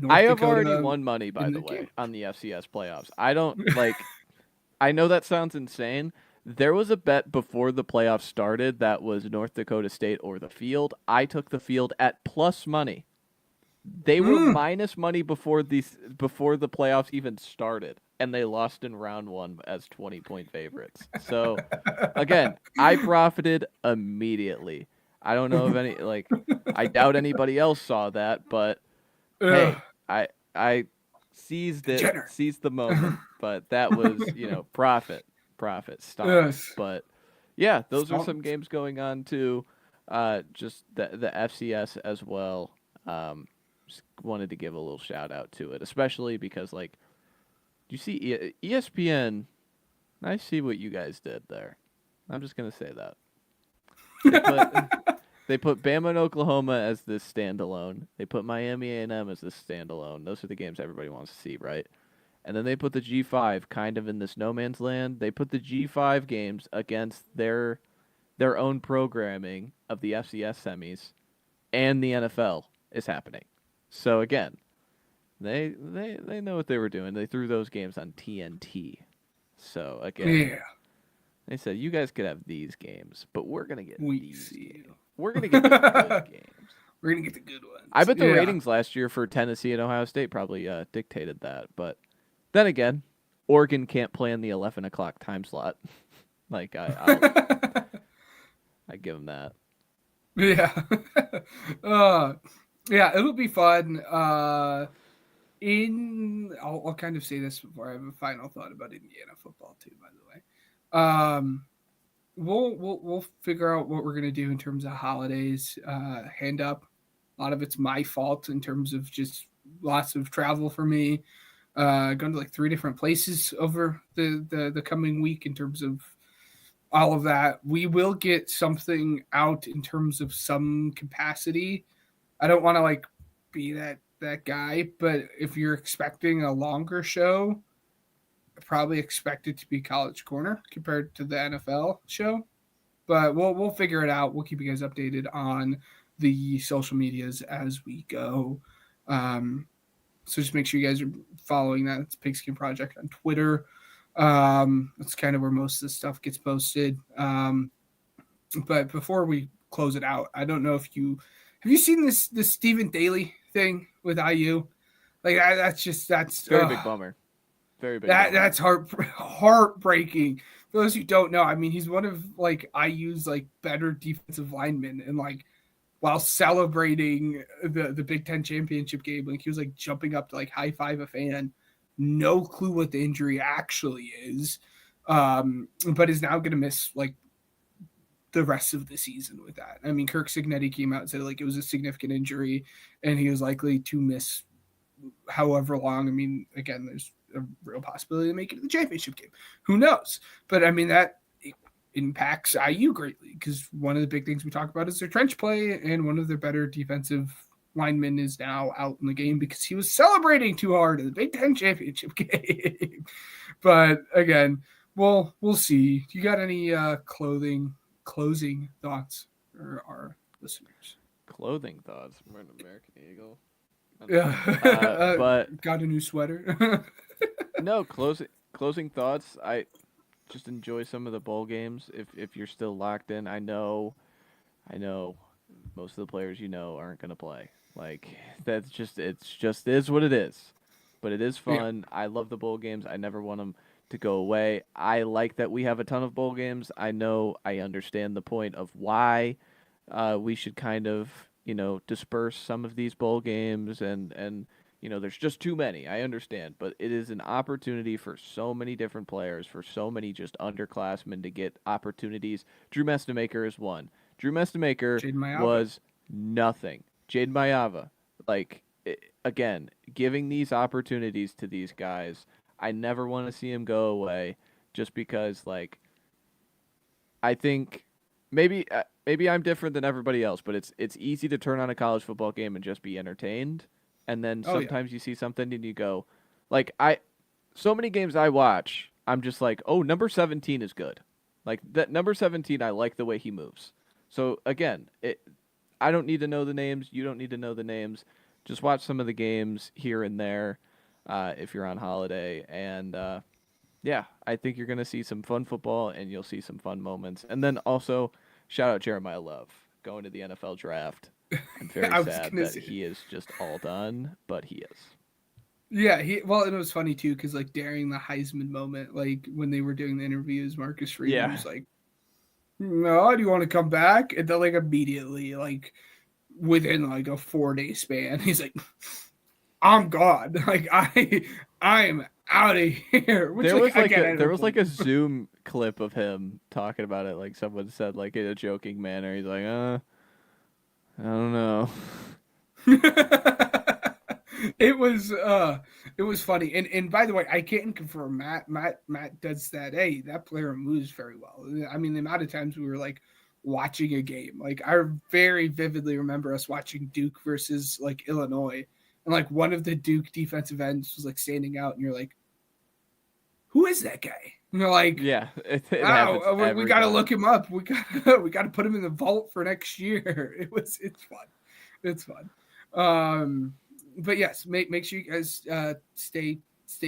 I North have already Dakota won money by in the the game. way on the FCS playoffs. I don't like. I know that sounds insane. There was a bet before the playoffs started that was North Dakota State or the field. I took the field at plus money. They were Mm. minus money before the playoffs even started, and they lost in round one as 20-point favorites. So again, I profited immediately. I don't know if any like I doubt anybody else saw that, but Ugh, hey, I degenerate. seized the moment, but that was, profit stock. Yes. But yeah, those are some Stumped. games going on too. Just the FCS as well. Just wanted to give a little shout out to it, especially because like, do you see ESPN? I see what you guys did there. I'm just gonna say that they put they put Bama and Oklahoma as this standalone. They put Miami A&M as this standalone. Those are the games everybody wants to see, right? And then they put the G5 kind of in this no man's land. They put the G5 games against their own programming of the FCS semis, and the NFL is happening. So again, they know what they were doing. They threw those games on TNT. So again, Yeah. they said you guys could have these games, but we're gonna get We these see games. you. We're gonna get the good games. We're gonna get the good I ones. bet the Yeah. ratings last year for Tennessee and Ohio State probably dictated that. But then again, Oregon can't play in the 11 o'clock time slot. Like I give them that. Yeah. uh, yeah, it'll be fun. I'll kind of say this before I have a final thought about Indiana football too. By the way, we'll figure out what we're gonna do in terms of holidays. Hand up. A lot of it's my fault in terms of just lots of travel for me. Going to like 3 different places over the coming week in terms of all of that. We will get something out in terms of some capacity. I don't want to like be that guy, but if you're expecting a longer show, probably expect it to be College Corner compared to the NFL show. But we'll figure it out. We'll keep you guys updated on the social medias as we go. So just make sure you guys are following that. It's Pigskin Project on Twitter. That's kind of where most of this stuff gets posted. But before we close it out, I don't know if you have you seen this Stephen Daly thing with IU. Like that's Very big bummer. Very big bummer. that's heartbreaking for those who don't know, I mean, he's one of like IU's like better defensive linemen, and like while celebrating the Big Ten championship game, like he was like jumping up to like high five a fan. No clue what the injury actually is, but is now going to miss like the rest of the season with that. I mean, Kirk Signetti came out and said like it was a significant injury, and he was likely to miss however long. I mean, again, there's a real possibility to make it to the championship game. Who knows? But I mean, that impacts IU greatly because one of the big things we talk about is their trench play, and one of their better defensive linemen is now out in the game because he was celebrating too hard in the Big Ten championship game. But again, we'll see. You got any closing thoughts for our listeners? Clothing thoughts. I'm wearing an American Eagle. Yeah, but got a new sweater. no, closing thoughts. I just enjoy some of the bowl games. If you're still locked in, I know most of the players aren't gonna play. Like it's just is what it is. But it is fun. Yeah. I love the bowl games. I never want them to go away. I like that we have a ton of bowl games. I understand the point of why we should kind of disperse some of these bowl games and there's just too many. I understand, but it is an opportunity for so many different players, for so many just underclassmen to get opportunities. Drew Mestemaker is one. Drew Mestemaker was nothing. Jade Mayava, again, giving these opportunities to these guys. I never want to see him go away just because, I think maybe I'm different than everybody else, but it's easy to turn on a college football game and just be entertained. And then sometimes you see something and you go, so many games I watch, I'm just like, oh, number 17 is good. Like that number 17, I like the way he moves. So again, I don't need to know the names. You don't need to know the names. Just watch some of the games here and there if you're on holiday. And I think you're going to see some fun football and you'll see some fun moments. And then also, shout out Jeremiah Love going to the NFL draft. I'm very sad that he is just all done, but he is. Yeah, and it was funny too because during the Heisman moment, when they were doing the interviews, Marcus Freeman was like, "No, do you want to come back?" And then immediately, within a 4-day span, he's like, "I'm gone. I'm out of here." Which, there was a Zoom clip of him talking about it. Like someone said, in a joking manner, he's like, I don't know. It was funny. And by the way, I can't confirm Matt does that. Hey, that player moves very well. I mean, the amount of times we were watching a game. I very vividly remember us watching Duke versus Illinois. And one of the Duke defensive ends was standing out and you're like, who is that guy? And you're like, yeah, wow, we got to look him up. We got to put him in the vault for next year. It's fun. But yes, make sure you guys stay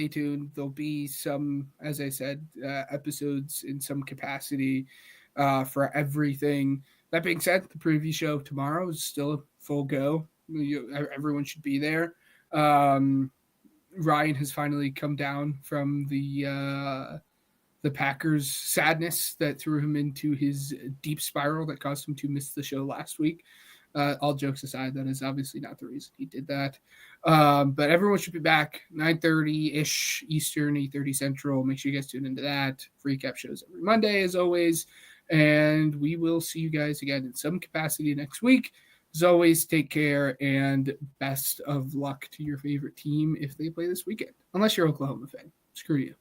tuned. There'll be some, as I said, episodes in some capacity for everything. That being said, the preview show tomorrow is still a full go. Everyone should be there. Ryan has finally come down from the Packers sadness that threw him into his deep spiral that caused him to miss the show last week. All jokes aside, that is obviously not the reason he did that. But everyone should be back 9:30-ish Eastern, 8:30 Central. Make sure you guys tune into that. Recap shows every Monday, as always. And we will see you guys again in some capacity next week. As always, take care and best of luck to your favorite team if they play this weekend. Unless you're an Oklahoma fan. Screw you.